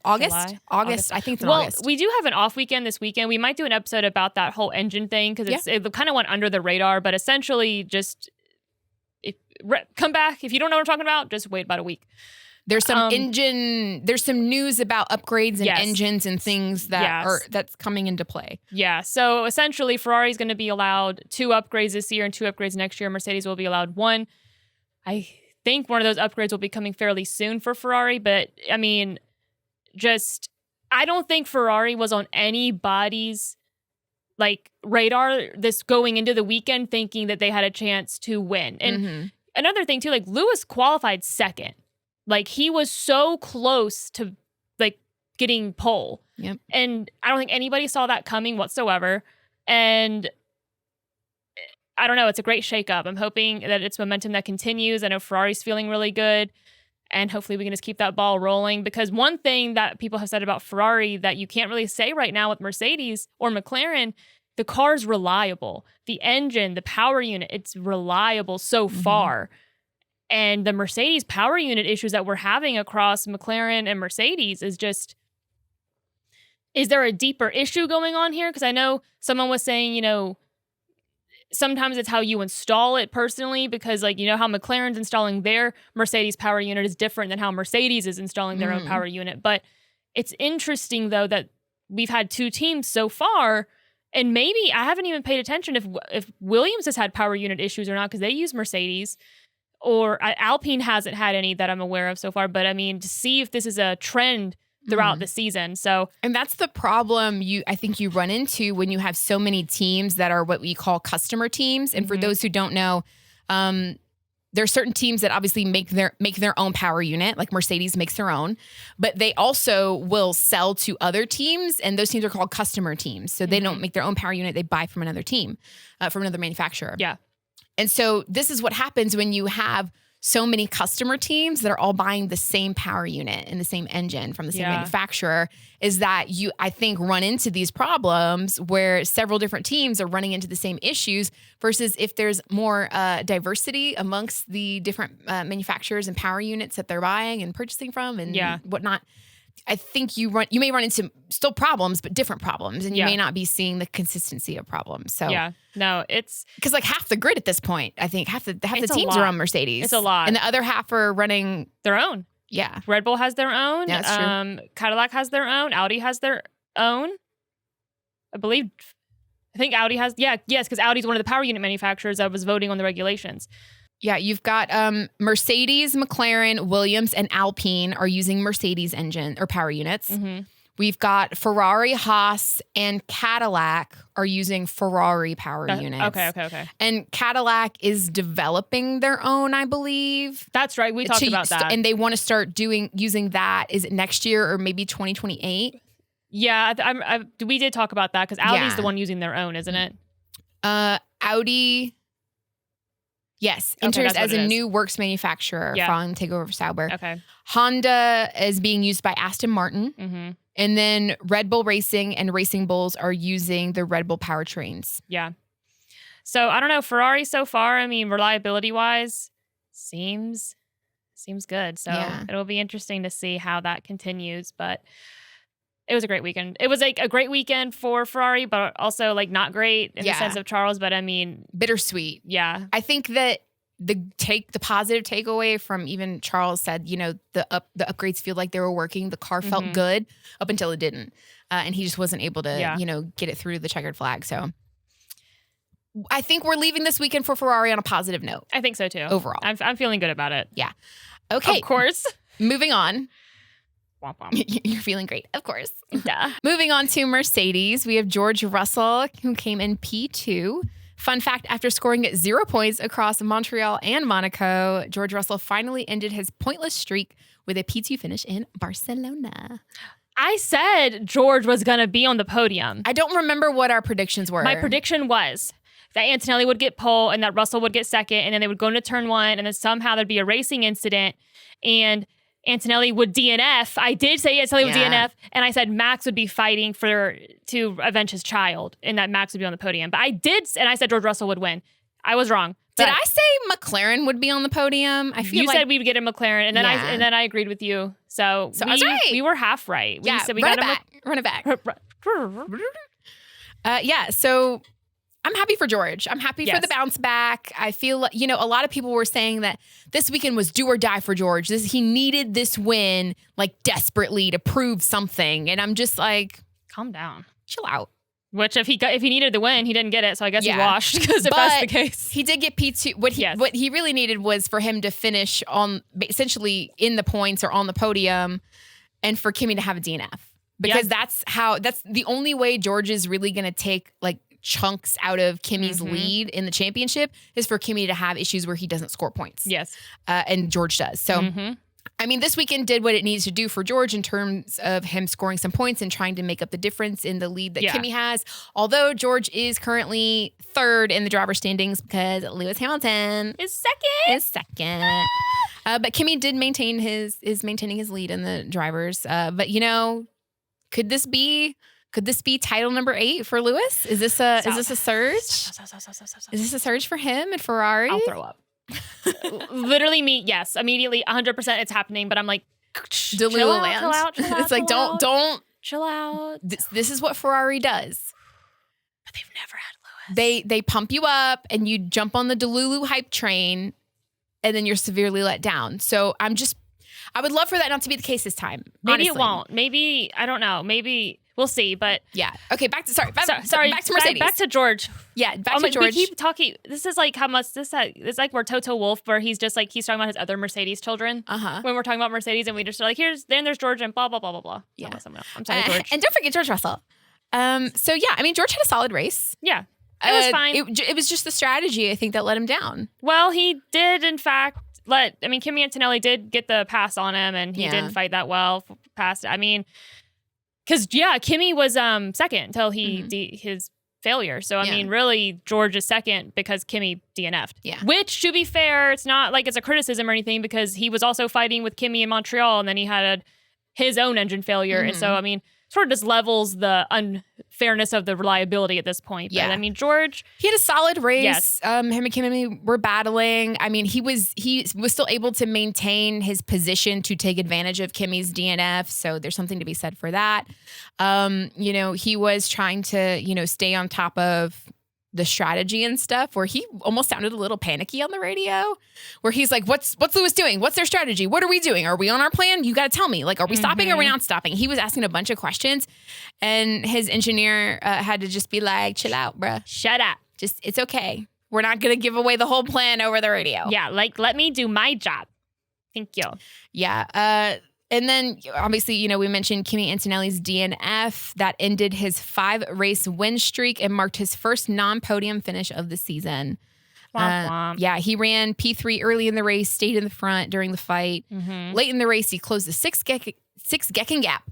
August. August. I think it's in August. Well, we do have an off weekend this weekend. We might do an episode about that whole engine thing because it kind of went under the radar, but essentially just come back. If you don't know what I'm talking about, just wait about a week. There's some there's some news about upgrades and engines and things that's coming into play. Yeah. So essentially Ferrari's going to be allowed 2 upgrades this year and 2 upgrades next year. Mercedes will be allowed 1. I think one of those upgrades will be coming fairly soon for Ferrari, but I mean, I don't think Ferrari was on anybody's radar this going into the weekend thinking that they had a chance to win. And another thing too, Lewis qualified second. He was so close to getting pole. Yep. And I don't think anybody saw that coming whatsoever. And I don't know, it's a great shakeup. I'm hoping that it's momentum that continues. I know Ferrari's feeling really good. And hopefully we can just keep that ball rolling. Because one thing that people have said about Ferrari that you can't really say right now with Mercedes or McLaren, the car's reliable. The engine, the power unit, it's reliable so far. And the Mercedes power unit issues that we're having across McLaren and Mercedes is there a deeper issue going on here? Because I know someone was saying, sometimes it's how you install it personally, because how McLaren's installing their Mercedes power unit is different than how Mercedes is installing their own power unit. But it's interesting, though, that we've had 2 teams so far, and maybe I haven't even paid attention if Williams has had power unit issues or not, because they use Mercedes. Or Alpine hasn't had any that I'm aware of so far. But I mean, to see if this is a trend throughout the season. And that's the problem I think you run into when you have so many teams that are what we call customer teams. And for those who don't know, there are certain teams that obviously make their own power unit, like Mercedes makes their own, but they also will sell to other teams, and those teams are called customer teams. So they don't make their own power unit; they buy from another team, from another manufacturer. Yeah. And so this is what happens when you have so many customer teams that are all buying the same power unit and the same engine from the same manufacturer, is that you, I think, run into these problems where several different teams are running into the same issues versus if there's more diversity amongst the different manufacturers and power units that they're buying and purchasing from and whatnot. I think you may run into still problems, but different problems, and you may not be seeing the consistency of problems. So no, it's because half the grid at this point, I think half the teams are on Mercedes. It's a lot, and the other half are running their own. Yeah, Red Bull has their own. Yeah, that's true. Cadillac has their own. Audi has their own. I think Audi has. Yes, because Audi's one of the power unit manufacturers that was voting on the regulations. Yeah, you've got Mercedes, McLaren, Williams, and Alpine are using Mercedes engine or power units. We've got Ferrari, Haas, and Cadillac are using Ferrari power units. Okay. And Cadillac is developing their own, I believe. That's right. We talked about that. And they want to start using that. Is it next year or maybe 2028? Yeah, we did talk about that because Audi's the one using their own, isn't it? Audi... Yes, enters as a new works manufacturer following takeover of Sauber. Okay. Honda is being used by Aston Martin. And then Red Bull Racing and Racing Bulls are using the Red Bull powertrains. Yeah. So I don't know, Ferrari so far, I mean, reliability-wise, seems good. So it'll be interesting to see how that continues. But it was a great weekend. It was a great weekend for Ferrari, but also not great in the sense of Charles. But I mean, bittersweet. Yeah, I think that the positive takeaway from even Charles said, the upgrades feel like they were working. The car felt good up until it didn't, and he just wasn't able to get it through the checkered flag. So I think we're leaving this weekend for Ferrari on a positive note. I think so too. Overall, I'm feeling good about it. Yeah. Okay. Of course. Moving on. Womp womp. You're feeling great, of course. Duh. Moving on to Mercedes, we have George Russell, who came in P2. Fun fact, after scoring 0 points across Montreal and Monaco, George Russell finally ended his pointless streak with a P2 finish in Barcelona. I said George was going to be on the podium. I don't remember what our predictions were. My prediction was that Antonelli would get pole and that Russell would get second, and then they would go into turn 1, and then somehow there'd be a racing incident, and Antonelli would DNF. I did say Antonelli would DNF, and I said Max would be fighting to avenge his child, and that Max would be on the podium. But I said George Russell would win. I was wrong. Did I say McLaren would be on the podium? I feel you said we would get a McLaren, and then I agreed with you. So I was right. We were half right. We said we run got it back. So I'm happy for George. I'm happy for the bounce back. I feel, a lot of people were saying that this weekend was do or die for George. He needed this win like desperately to prove something. And I'm just like, calm down, chill out. Which if he needed the win, he didn't get it. So I guess he washed because if that's the case, he did get P2. What he really needed was for him to finish on essentially in the points or on the podium, and for Kimi to have a DNF because that's the only way George is really going to take like chunks out of Kimi's lead in the championship is for Kimi to have issues where he doesn't score points. Yes, and George does. So. I mean, this weekend did what it needs to do for George in terms of him scoring some points and trying to make up the difference in the lead that Kimi has. Although George is currently third in the driver standings because Lewis Hamilton is second. But Kimi did maintaining his lead in the drivers. But could this be title number 8 for Lewis? Is this a surge? Is this a surge for him at Ferrari? I'll throw up. Literally me, yes, immediately 100% it's happening, but I'm like, chill out. It's like don't chill out. This is what Ferrari does. But they've never had Lewis. They pump you up and you jump on the Delulu hype train and then you're severely let down. So I would love for that not to be the case this time. Maybe honestly. It won't. Maybe, I don't know. Maybe we'll see, but yeah. Okay, back to Mercedes. Back to George. Yeah, back to George. We keep talking. This is like how much it's like we're Toto Wolff, where he's just like he's talking about his other Mercedes children. When we're talking about Mercedes, and we just are like, there's George and blah blah blah blah blah. Yeah, I'm sorry, George. And don't forget George Russell. So yeah, I mean George had a solid race. Yeah, it was fine. It was just the strategy I think that let him down. Well, he did in fact. Kimi Antonelli did get the pass on him, and he didn't fight that well past. I mean, because Kimi was second until his failure. So I mean, really, George is second because Kimi DNF'd. Yeah. Which, to be fair, it's not like it's a criticism or anything because he was also fighting with Kimi in Montreal, and then he had his own engine failure, and so I mean, sort of just levels the unfairness of the reliability at this point. But, I mean, George, he had a solid race. Yes. Him and Kimi were battling. I mean, he was still able to maintain his position to take advantage of Kimi's DNF. So there's something to be said for that. He was trying to, stay on top of the strategy and stuff where he almost sounded a little panicky on the radio where he's like, what's Lewis doing? What's their strategy? What are we doing? Are we on our plan? You got to tell me, like, are we stopping or are we not stopping? He was asking a bunch of questions and his engineer had to just be like, chill out, bruh. Shut up. It's okay. We're not going to give away the whole plan over the radio. Yeah. Like, let me do my job. Thank you. Yeah. And then, obviously, we mentioned Kimi Antonelli's DNF. That ended his 5-race win streak and marked his first non-podium finish of the season. Womp womp. Yeah, he ran P3 early in the race, stayed in the front during the fight. Late in the race, he closed the six-second gap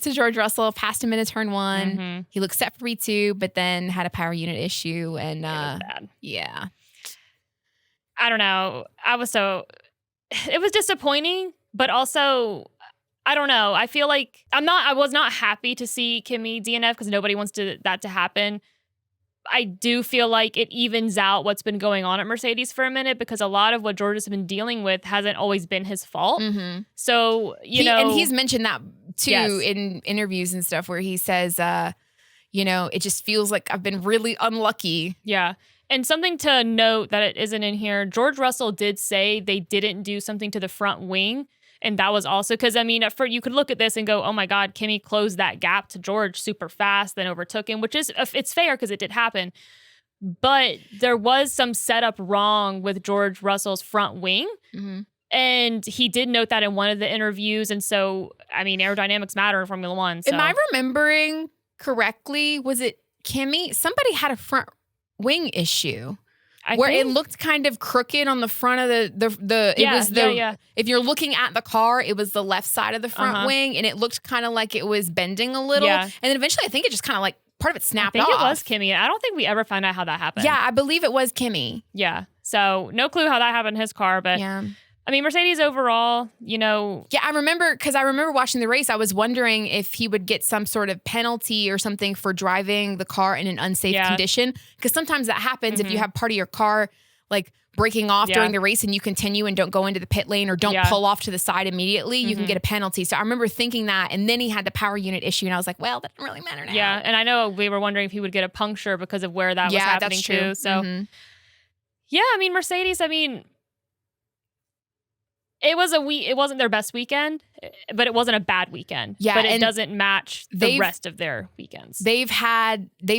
to George Russell, passed him in turn 1. He looked set for P2, but then had a power unit issue. And it was bad. Yeah. I don't know. It was disappointing, but also, I don't know. I feel like I was not happy to see Kimi DNF because nobody wants that to happen. I do feel like it evens out what's been going on at Mercedes for a minute because a lot of what George has been dealing with hasn't always been his fault. So, and he's mentioned that too in interviews and stuff where he says, it just feels like I've been really unlucky. Yeah. And something to note that it isn't in here, George Russell did say they didn't do something to the front wing. And that was also because, I mean, you could look at this and go, oh my God, Kimi closed that gap to George super fast, then overtook him, which is, it's fair because it did happen. But there was some setup wrong with George Russell's front wing. And he did note that in one of the interviews. And so, I mean, aerodynamics matter in Formula One. So. Am I remembering correctly? Was it Kimi? Somebody had a front wing issue where it looked kind of crooked on the front of if you're looking at the car, it was the left side of the front wing and it looked kind of like it was bending a little. And then eventually I think it just kind of like part of it snapped off. I think it was Kimi. I don't think we ever found out how that happened. Yeah, I believe it was Kimi. Yeah. So no clue how that happened in his car, but I mean, Mercedes overall, Yeah, I remember watching the race. I was wondering if he would get some sort of penalty or something for driving the car in an unsafe condition. Because sometimes that happens if you have part of your car like breaking off during the race and you continue and don't go into the pit lane or don't pull off to the side immediately, you can get a penalty. So I remember thinking that, and then he had the power unit issue, and I was like, well, that doesn't really matter now. Yeah, and I know we were wondering if he would get a puncture because of where that was happening that's true. too. So, yeah, I mean, Mercedes, it wasn't their best weekend, but it wasn't a bad weekend. Yeah, but it doesn't match the rest of their weekends. They've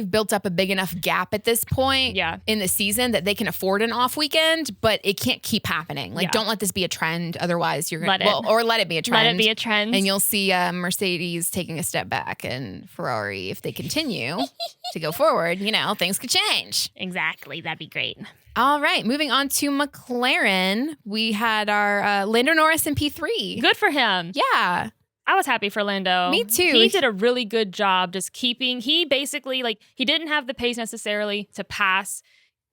built up a big enough gap at this point in the season that they can afford an off weekend, but it can't keep happening. Like, don't let this be a trend. Otherwise, you're going to, or let it be a trend. Let it be a trend. And you'll see Mercedes taking a step back, and Ferrari, if they continue to go forward, things could change. Exactly. That'd be great. All right, moving on to McLaren. We had our Lando Norris in P3. Good for him. Yeah. I was happy for Lando. Me too. He did a really good job just he basically, he didn't have the pace necessarily to pass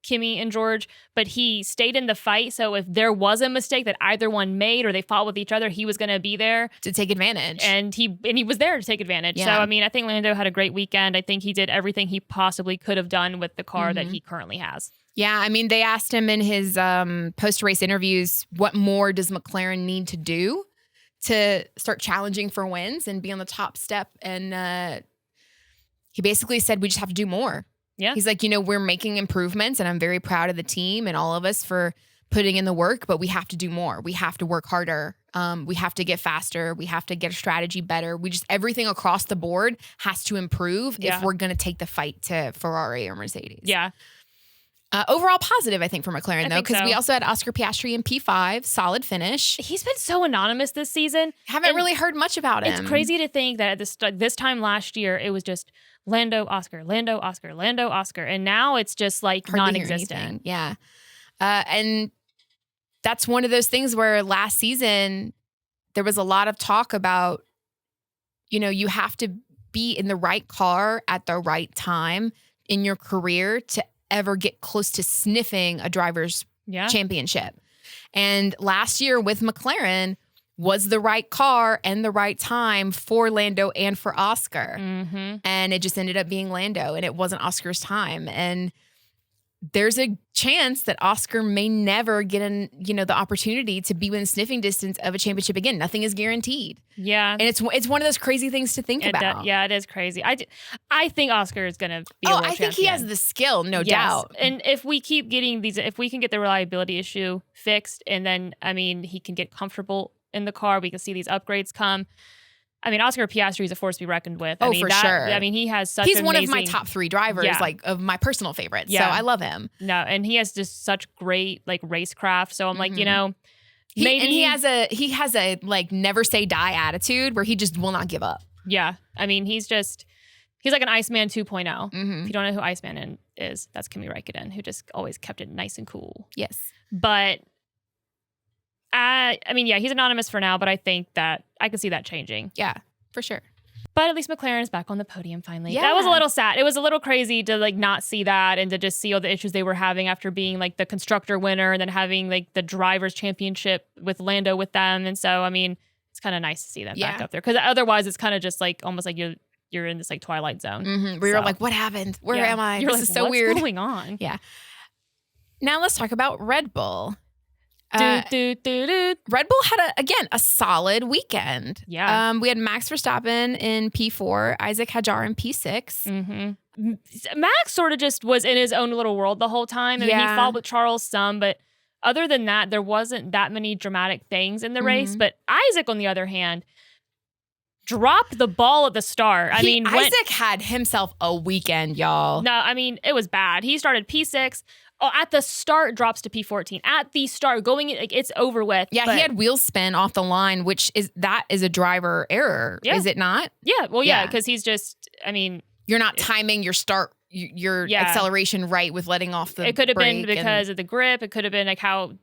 Kimi and George, but he stayed in the fight. So if there was a mistake that either one made or they fought with each other, he was going to be there to take advantage. And he was there to take advantage. Yeah. So, I think Lando had a great weekend. I think he did everything he possibly could have done with the car that he currently has. Yeah, they asked him in his post-race interviews, what more does McLaren need to do to start challenging for wins and be on the top step? And he basically said, we just have to do more. Yeah. He's like, we're making improvements, and I'm very proud of the team and all of us for putting in the work, but we have to do more. We have to work harder. We have to get faster. We have to get a strategy better. Everything across the board has to improve if we're going to take the fight to Ferrari or Mercedes. Yeah. Overall positive, I think, for McLaren, though, because we also had Oscar Piastri in P5, solid finish. He's been so anonymous this season. Haven't really heard much about him. It's crazy to think that at this time last year, it was just Lando, Oscar, Lando, Oscar, Lando, Oscar. And now it's just like non-existent. Yeah. And that's one of those things where last season, there was a lot of talk about, you have to be in the right car at the right time in your career to ever get close to sniffing a driver's championship. And last year with McLaren was the right car and the right time for Lando and for Oscar. And it just ended up being Lando, and it wasn't Oscar's time. And there's a chance that Oscar may never get the opportunity to be within sniffing distance of a championship again. Nothing is guaranteed. Yeah. And it's one of those crazy things to think about. Yeah, it is crazy. I think Oscar is going to be a world champion. He has the skill, no doubt. And if we keep getting if we can get the reliability issue fixed, and then, he can get comfortable in the car, we can see these upgrades come. Oscar Piastri is a force to be reckoned with. For sure. He has such He's one of my top 3 drivers, of my personal favorites. Yeah. So I love him. No, and he has just such great racecraft. So I'm maybe he has a never say die attitude where he just will not give up. Yeah. he's like an Iceman 2.0. If you don't know who Iceman is, that's Kimi Räikkönen, who just always kept it nice and cool. Yes. But he's anonymous for now, but I think that I could see that changing. Yeah, for sure. But at least McLaren is back on the podium finally. Yeah. That was a little sad. It was a little crazy to not see that, and to just see all the issues they were having after being the constructor winner and then having the drivers championship with Lando with them. And so, it's kind of nice to see them back up there, because otherwise it's kind of just almost like you're in this Twilight Zone. We were like, what happened? Where am I? This is so weird. What's going on? Yeah. Now let's talk about Red Bull. Red Bull had a solid weekend. Yeah. We had Max Verstappen in P4, Isaac Hadjar in P6. Max sort of just was in his own little world the whole time. He fought with Charles some, but other than that, there wasn't that many dramatic things in the race. But Isaac, on the other hand, dropped the ball at the start. Isaac had himself a weekend, y'all. No, it was bad. He started P6. Oh, at the start, drops to P14. At the start, going it's over with. Yeah, he had wheel spin off the line, which is a driver error, is it not? Yeah, well, yeah, because he's just, you're not timing your start, your acceleration right with letting off the. It could have been because of the grip. It could have been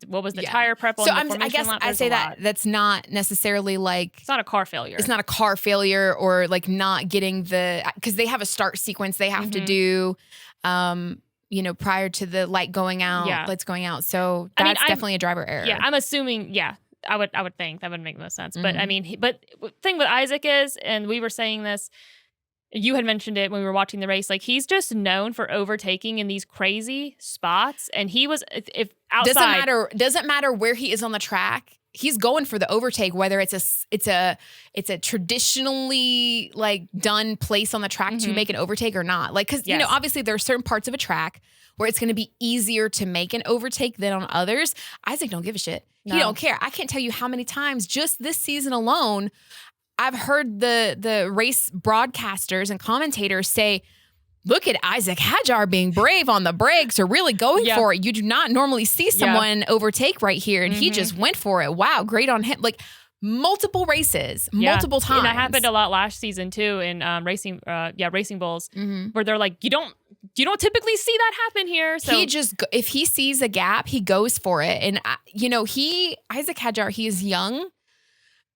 what was the tire prep on the I guess I say that's not necessarily it's not a car failure. It's not a car failure, or not getting because they have a start sequence they have to do. Prior to the light going out, lights going out. So that's definitely a driver error. Yeah, I'm assuming, I would think that would make the most sense. But I mean, but thing with Isaac is, and we were saying this, you had mentioned it when we were watching the race, like he's just known for overtaking in these crazy spots. And he was, if outside. Doesn't matter where he is on the track. He's going for the overtake, whether it's a traditionally like done place on the track to make an overtake or not. Like, cause you know, obviously there are certain parts of a track where it's going to be easier to make an overtake than on others. Isaac don't give a shit. No. He don't care. I can't tell you how many times just this season alone, I've heard the race broadcasters and commentators say, look at Isaac Hadjar being brave on the brakes or really going for it. You do not normally see someone overtake right here. And he just went for it. Wow, great on him. Like multiple races, multiple times. And that happened a lot last season too in Racing Bulls, where they're like, you don't typically see that happen here. So he just, if he sees a gap, he goes for it. And you know, Isaac Hadjar, he is young,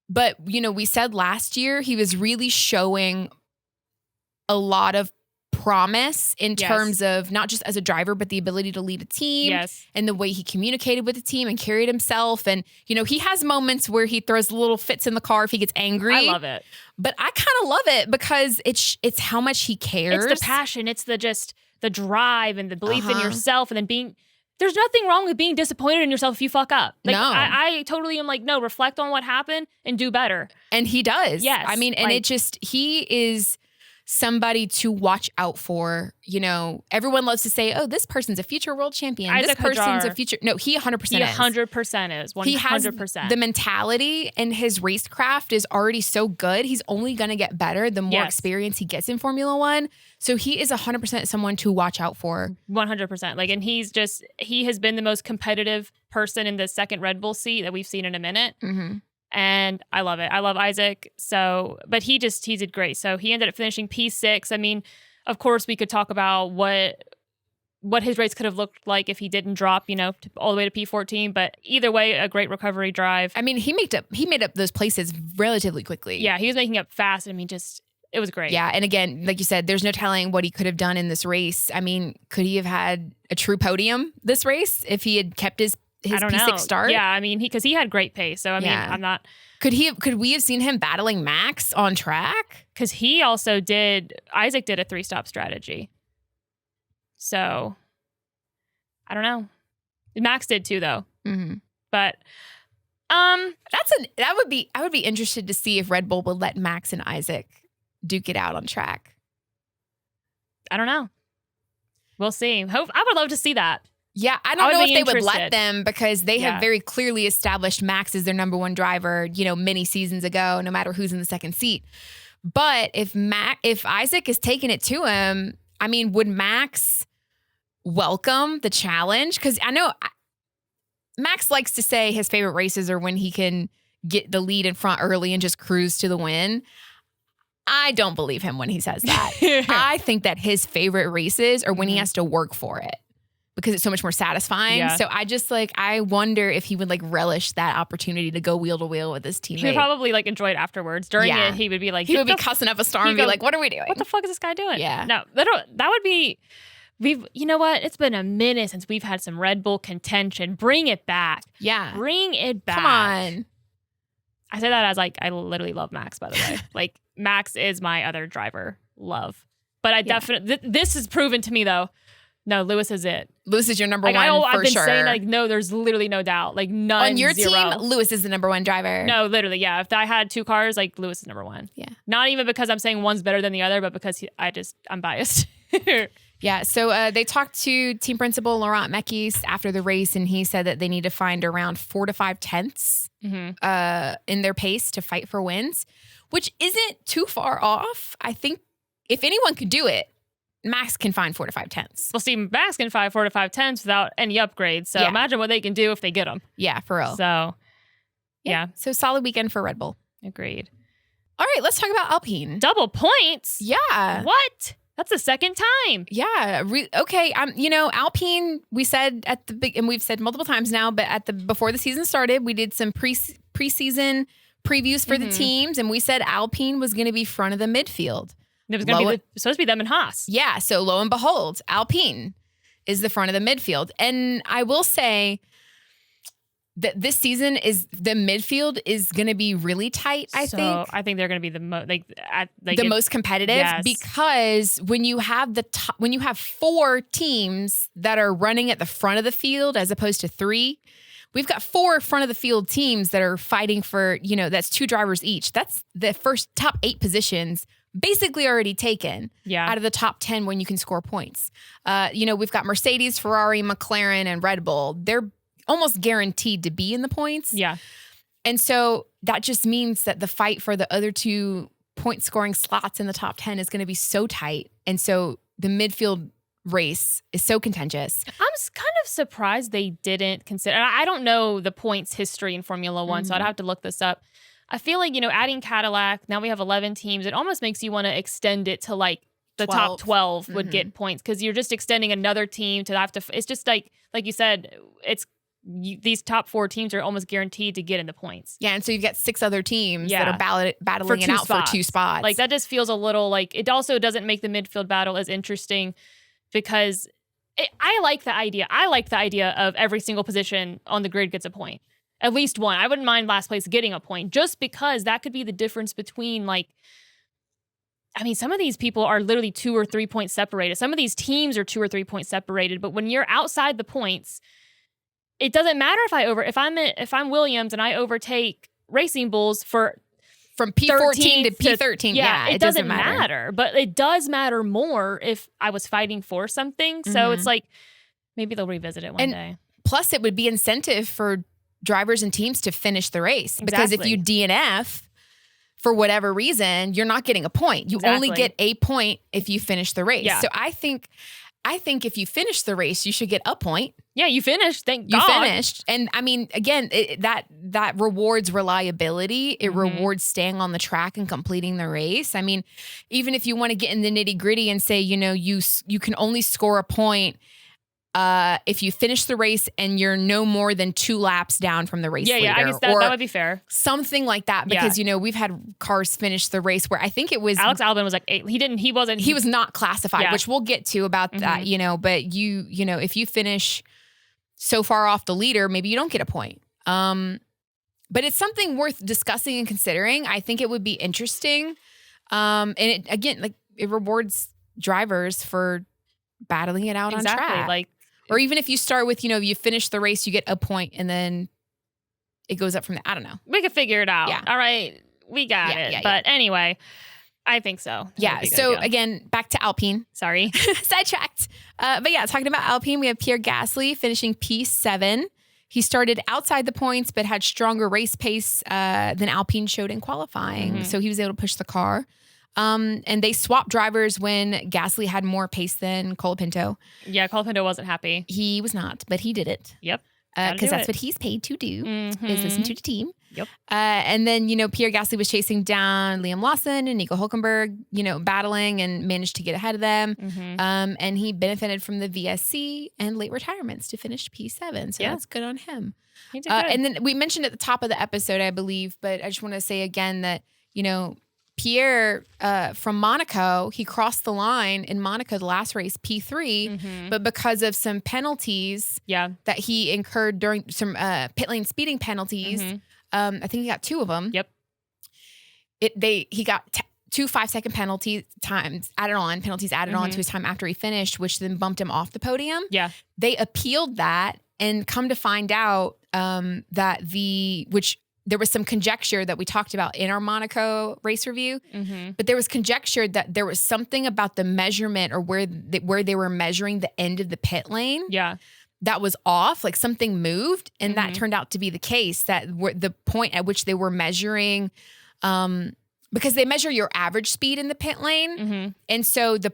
but you know, we said last year he was really showing a lot of promise in terms of not just as a driver, but the ability to lead a team and the way he communicated with the team and carried himself. And, you know, he has moments where he throws little fits in the car if he gets angry. I love it. But I kind of love it because it's how much he cares. It's the passion. It's the drive and the belief in yourself, and then there's nothing wrong with being disappointed in yourself if you fuck up. Like, no. I totally am like, no, reflect on what happened and do better. And he does. Yes. I mean, and he is somebody to watch out for. You know, everyone loves to say, oh, this person's a future world champion. Isaac this person's Hadjar. a future. No, he 100% is. He 100% is. 100%. He has the mentality, and his racecraft is already so good. He's only going to get better the more experience he gets in Formula One. So he is 100% someone to watch out for. 100%. Like, and he has been the most competitive person in the second Red Bull seat that we've seen in a minute. And I love it. I love Isaac. So, but he did great. So he ended up finishing P6. I mean, of course we could talk about what his race could have looked like if he didn't drop, you know, all the way to P14. But either way, a great recovery drive. I mean, he made up those places relatively quickly. Yeah, he was making up fast. I mean, it was great. Yeah, and again, like you said, there's no telling what he could have done in this race. I mean, could he have had a true podium this race if he had kept his P6 start? Yeah, I mean, because he had great pace. So I mean, I'm not. Could we have seen him battling Max on track? Because Isaac did a 3-stop strategy. So I don't know. Max did too, though. But I would be interested to see if Red Bull would let Max and Isaac duke it out on track. I don't know. We'll see. I would love to see that. Yeah, I don't know if they would let them, because they have very clearly established Max as their number one driver, you know, many seasons ago, no matter who's in the second seat. But if Isaac is taking it to him, I mean, would Max welcome the challenge? Because I know Max likes to say his favorite races are when he can get the lead in front early and just cruise to the win. I don't believe him when he says that. I think that his favorite races are when he has to work for it, because it's so much more satisfying. Yeah. So I wonder if he would like relish that opportunity to go wheel to wheel with his teammate. He would probably like enjoy it afterwards. During it, he would be like, he would be cussing up a storm and be like, what are we doing? What the fuck is this guy doing? Yeah. No, that would be, you know what? It's been a minute since we've had some Red Bull contention. Bring it back. Yeah. Bring it back. Come on. I say that as like, I literally love Max, by the way. Like, Max is my other driver. Love. But I definitely, this has proven to me though, no, Lewis is it. Lewis is your number one I've been sure. saying like, no, there's literally no doubt. Like none. On your zero. team, Lewis is the number one driver. No, literally, yeah. If I had two cars, like Lewis is number one. Yeah. Not even because I'm saying one's better than the other, but because I'm biased. Yeah. So they talked to team principal Laurent Mekies after the race, and he said that they need to find around 4 to 5 tenths in their pace to fight for wins, which isn't too far off. I think if anyone could do it, Max can find 4 to 5 tenths. Well, see, Max can find 4 to 5 tenths without any upgrades. So imagine what they can do if they get them. Yeah, for real. So, yeah. So solid weekend for Red Bull. Agreed. All right, let's talk about Alpine. Double points? Yeah. What? That's the second time. Yeah. Okay. Alpine, we said at the big, and we've said multiple times now, but before the season started, we did some preseason previews for the teams, and we said Alpine was going to be front of the midfield. It was supposed to be them and Haas. Yeah. So lo and behold, Alpine is the front of the midfield. And I will say, that this season is the midfield is going to be really tight. I think they're going to be the most competitive, yes. because when you have when you have 4 teams that are running at the front of the field as opposed to 3, we've got 4 front of the field teams that are fighting for, that's 2 drivers each. That's the first top 8 positions basically already taken out of the top 10 when you can score points. We've got Mercedes, Ferrari, McLaren, and Red Bull. They're almost guaranteed to be in the points. Yeah. And so that just means that the fight for the other 2 point scoring slots in the top 10 is going to be so tight. And so the midfield race is so contentious. I'm kind of surprised they didn't consider, I don't know the points history in Formula One, so I'd have to look this up. I feel like, adding Cadillac, now we have 11 teams. It almost makes you want to extend it to like the 12. top 12 would get points, because you're just extending another team to have to, it's just like you said, these top 4 teams are almost guaranteed to get in the points. Yeah, and so you've got 6 other teams that are battling it out for 2 spots. Like that just feels a little like, it also doesn't make the midfield battle as interesting, because I like the idea. I like the idea of every single position on the grid gets a point. At least one. I wouldn't mind last place getting a point, just because that could be the difference between some of these people are literally 2 or 3 points separated. Some of these teams are 2 or 3 points separated, but when you're outside the points, it doesn't matter if I'm Williams and I overtake Racing Bulls from P14 to P13. Yeah, it doesn't matter. But it does matter more if I was fighting for something. So it's like, maybe they'll revisit it one day. Plus, it would be incentive for drivers and teams to finish the race. Because if you DNF for whatever reason, you're not getting a point. You only get a point if you finish the race. Yeah. So I think if you finish the race, you should get a point. Yeah, you finished. Thank God. You finished. And I mean, again, that rewards reliability. It rewards staying on the track and completing the race. I mean, even if you want to get in the nitty gritty and say, you can only score a point if you finish the race and you're no more than 2 laps down from the race leader. Yeah, I guess that would be fair. Something like that, because we've had cars finish the race where I think it was Alex Albon was like 8. He was not classified, which we'll get to about that, but if you finish so far off the leader, maybe you don't get a point. But it's something worth discussing and considering. I think it would be interesting. And it rewards drivers for battling it out on track. Or even if you start with, you finish the race, you get a point, and then it goes up from there. I don't know. We could figure it out. Yeah. All right. We got it. But anyway, I think so. Yeah. So again, back to Alpine. Sorry. Sidetracked. But yeah, talking about Alpine, we have Pierre Gasly finishing P7. He started outside the points, but had stronger race pace than Alpine showed in qualifying. So he was able to push the car. And they swapped drivers when Gasly had more pace than Colapinto. Yeah, Colapinto wasn't happy. He was not, but he did it. Yep. Because that's what he's paid to do, is listen to the team. Yep. And then, Pierre Gasly was chasing down Liam Lawson and Nico Hulkenberg, battling and managed to get ahead of them. And he benefited from the VSC and late retirements to finish P7. So that's good on him. He did good. And then we mentioned at the top of the episode, I believe, but I just want to say again that, Pierre from Monaco, he crossed the line in Monaco, the last race, P3, but because of some penalties that he incurred during some pit lane speeding penalties, I think he got 2 of them. Yep. He got 2 5-second penalties added on to his time after he finished, which then bumped him off the podium. Yeah. They appealed that and come to find out there was some conjecture that we talked about in our Monaco race review, but there was conjecture that there was something about the measurement or where they were measuring the end of the pit lane. Yeah. That was off, like something moved. And that turned out to be the case, that the point at which they were measuring, because they measure your average speed in the pit lane. And so the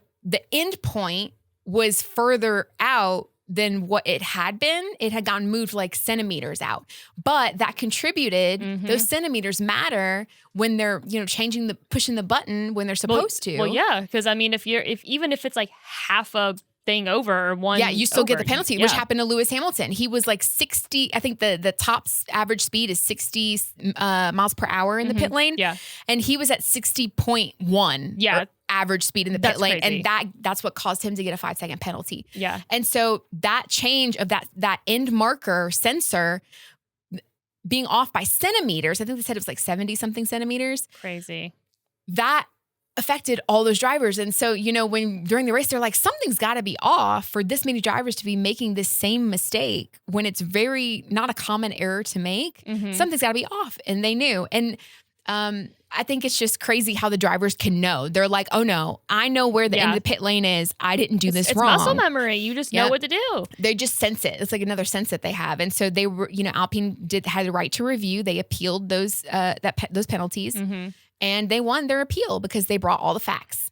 end point was further out than what it had been. It had gotten moved like centimeters out, but that contributed. Those centimeters matter when they're, pushing the button when they're supposed to. Well, yeah. Because even if it's like half a thing over or one. Yeah, you still get the penalty, which happened to Lewis Hamilton. He was like 60, I think the top average speed is 60 miles per hour in the pit lane. Yeah. And he was at 60.1. Yeah. Average speed in the pit lane. Crazy. And that's what caused him to get a 5-second penalty. Yeah. And so that change of that end marker sensor being off by centimeters, I think they said it was like 70 something centimeters. Crazy. That affected all those drivers. And so, when during the race, they're like, something's got to be off for this many drivers to be making this same mistake when it's very not a common error to make. Something's got to be off. And they knew. And I think it's just crazy how the drivers can know. They're like, oh no, I know where the end of the pit lane is. I didn't do this wrong. It's muscle memory. You just know what to do. They just sense it. It's like another sense that they have. And so they were, Alpine had the right to review. They appealed those penalties and they won their appeal because they brought all the facts.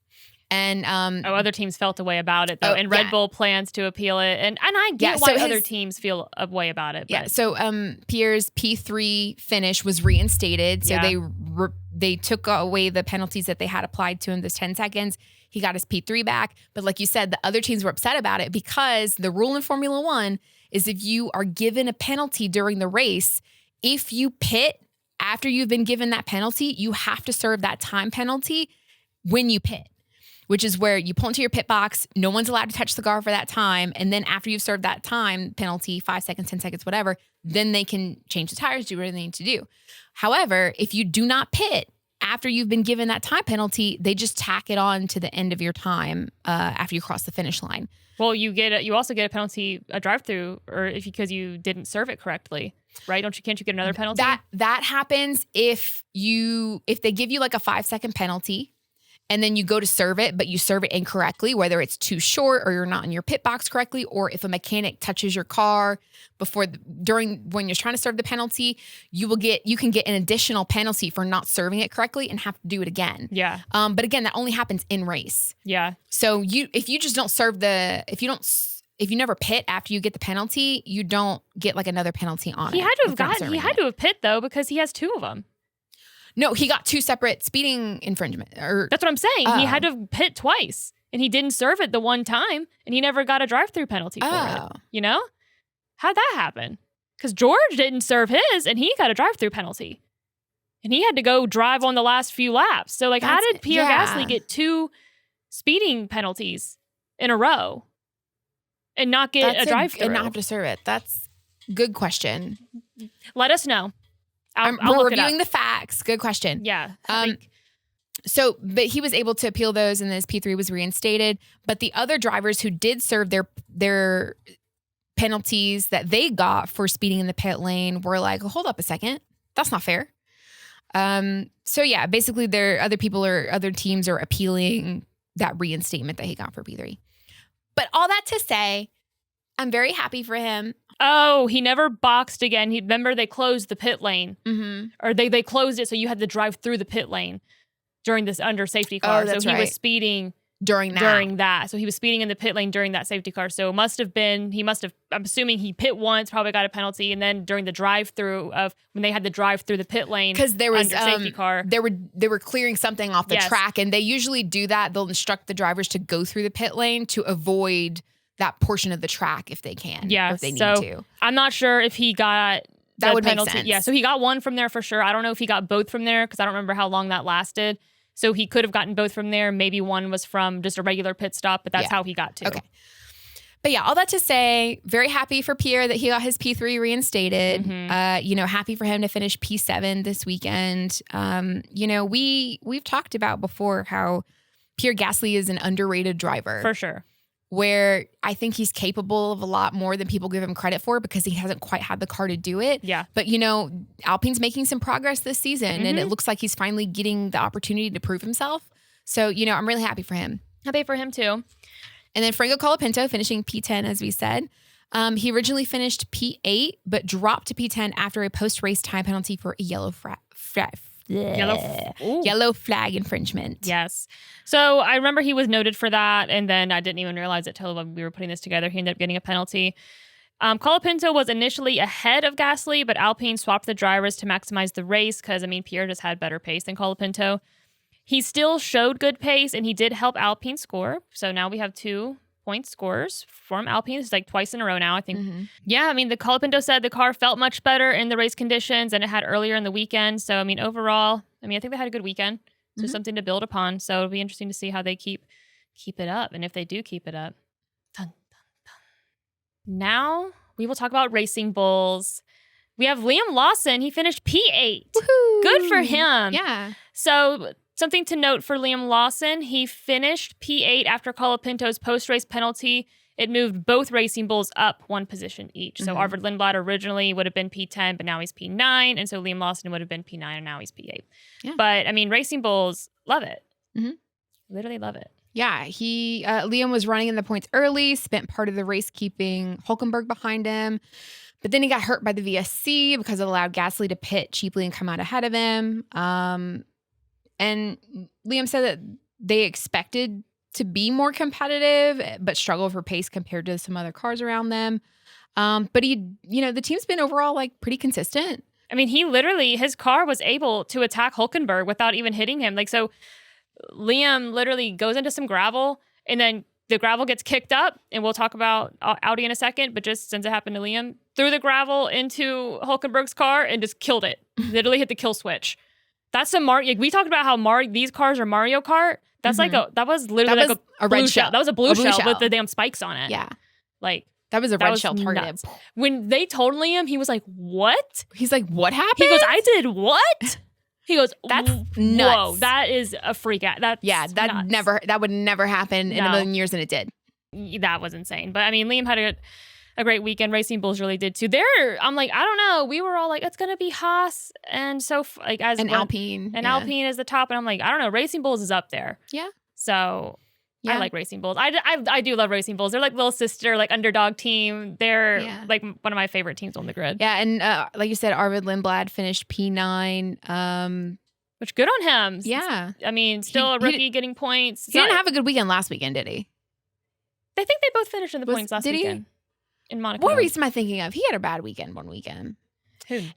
And other teams felt a way about it though, and Red Bull plans to appeal it, and I get why other teams feel a way about it. But. Yeah, so Pierre's P3 finish was reinstated, so they took away the penalties that they had applied to him. Those 10 seconds, he got his P3 back. But like you said, the other teams were upset about it because the rule in Formula One is if you are given a penalty during the race, if you pit after you've been given that penalty, you have to serve that time penalty when you pit. Which is where you pull into your pit box. No one's allowed to touch the car for that time. And then after you've served that time penalty, 5 seconds, 10 seconds, whatever, then they can change the tires, do whatever they need to do. However, if you do not pit after you've been given that time penalty, they just tack it on to the end of your time after you cross the finish line. Well, you also get a penalty, a drive-through, or because you didn't serve it correctly, right? Can't you get another penalty? That happens if they give you like a 5-second penalty. And then you go to serve it, but you serve it incorrectly, whether it's too short or you're not in your pit box correctly, or if a mechanic touches your car when you're trying to serve the penalty, you can get an additional penalty for not serving it correctly and have to do it again. Yeah. But again, that only happens in race. Yeah. So if you just don't serve if you never pit after you get the penalty, you don't get like another penalty on it. He had to have pit though, because he has 2 of them. No, he got 2 separate speeding infringement. That's what I'm saying. He had to pit twice, and he didn't serve it the one time, and he never got a drive-through penalty for it. How'd that happen? Because George didn't serve his, and he got a drive-through penalty, and he had to go drive on the last few laps. So, how did Pierre Gasly get 2 speeding penalties in a row and not get a drive-through and not have to serve it? That's a good question. Let us know. We're reviewing the facts. Good question. Yeah. But he was able to appeal those, and his P3 was reinstated. But the other drivers who did serve their penalties that they got for speeding in the pit lane were like, hold up a second, that's not fair. So yeah, basically, other teams are appealing that reinstatement that he got for P3. But all that to say, I'm very happy for him. Oh, he never boxed again. Remember they closed the pit lane, or they closed it so you had to drive through the pit lane during this under safety car. Oh, so he was speeding during that. So he was speeding in the pit lane during that safety car. So I'm assuming he pit once, probably got a penalty, and then during the drive-through of when they had to drive through the pit lane because there was under safety car, they were clearing something off the track, and they usually do that. They'll instruct the drivers to go through the pit lane to avoid that portion of the track if they can. Yeah, if they need to. I'm not sure if he got that would penalty. Make sense. Yeah, so he got one from there for sure. I don't know if he got both from there because I don't remember how long that lasted. So he could have gotten both from there. Maybe one was from just a regular pit stop, but that's how he got to. Okay. But yeah, all that to say, very happy for Pierre that he got his P3 reinstated. Happy for him to finish P7 this weekend. We've talked about before how Pierre Gasly is an underrated driver. For sure. Where I think he's capable of a lot more than people give him credit for because he hasn't quite had the car to do it. Yeah. But, Alpine's making some progress this season, and it looks like he's finally getting the opportunity to prove himself. So, I'm really happy for him. Happy for him, too. And then Franco Colapinto finishing P10, as we said. He originally finished P8, but dropped to P10 after a post-race time penalty for a yellow flag infringement. Yes. So I remember he was noted for that, and then I didn't even realize it till we were putting this together. He ended up getting a penalty. Colapinto was initially ahead of Gasly, but Alpine swapped the drivers to maximize the race because, Pierre just had better pace than Colapinto. He still showed good pace, and he did help Alpine score. So now we have 2 point scores from Alpine. It's like twice in a row now, I think. Mm-hmm. Yeah, the Colapinto said the car felt much better in the race conditions than it had earlier in the weekend. So, overall, I think they had a good weekend. So something to build upon. So it'll be interesting to see how they keep it up. And if they do keep it up. Dun, dun, dun. Now we will talk about Racing Bulls. we have Liam Lawson. He finished P8. Woohoo. Good for him. Yeah. So something to note for Liam Lawson, he finished P8 after Colapinto's post-race penalty. It moved both Racing Bulls up one position each. So Arvid Lindblad originally would have been P10, but now he's P9. And so Liam Lawson would have been P9, and now he's P8. Yeah. But, I mean, Racing Bulls love it. Mm-hmm. Literally love it. Yeah, Liam was running in the points early, spent part of the race keeping Hulkenberg behind him. But then he got hurt by the VSC because it allowed Gasly to pit cheaply and come out ahead of him. And Liam said that they expected to be more competitive, but struggle for pace compared to some other cars around them. But the team's been overall like pretty consistent. I mean, his car was able to attack Hulkenberg without even hitting him. Like, so Liam literally goes into some gravel, and then the gravel gets kicked up, and we'll talk about Audi in a second, but just since it happened to Liam, threw the gravel into Hulkenberg's car and just killed it. Literally hit the kill switch. That's some Mario. We talked about how these cars are Mario Kart. That's that was literally a red blue shell. That was a blue shell with the damn spikes on it. Yeah. Like, that was a red shell targeted. Nuts. When they told Liam, he was like, "What?" He's like, "What happened?" He goes, "I did what?" He goes, "That's whoa, nuts. That is a freak out. That would never happen in a million years, and it did." That was insane. But I mean, Liam had a great weekend. Racing Bulls really did too. I'm like, I don't know. We were all like, it's gonna be Haas and Alpine Alpine is the top, and I'm like, I don't know. Racing Bulls is up there. Yeah. So I like Racing Bulls. I do love Racing Bulls. They're like little sister, like underdog team. They're like one of my favorite teams on the grid. Yeah, and like you said, Arvid Lindblad finished P9. Which good on him. Yeah. I mean, still a rookie getting points. He didn't have a good weekend last weekend, did he? I think they both finished in the points last weekend. In Monaco. What race am I thinking of? He had a bad weekend one weekend.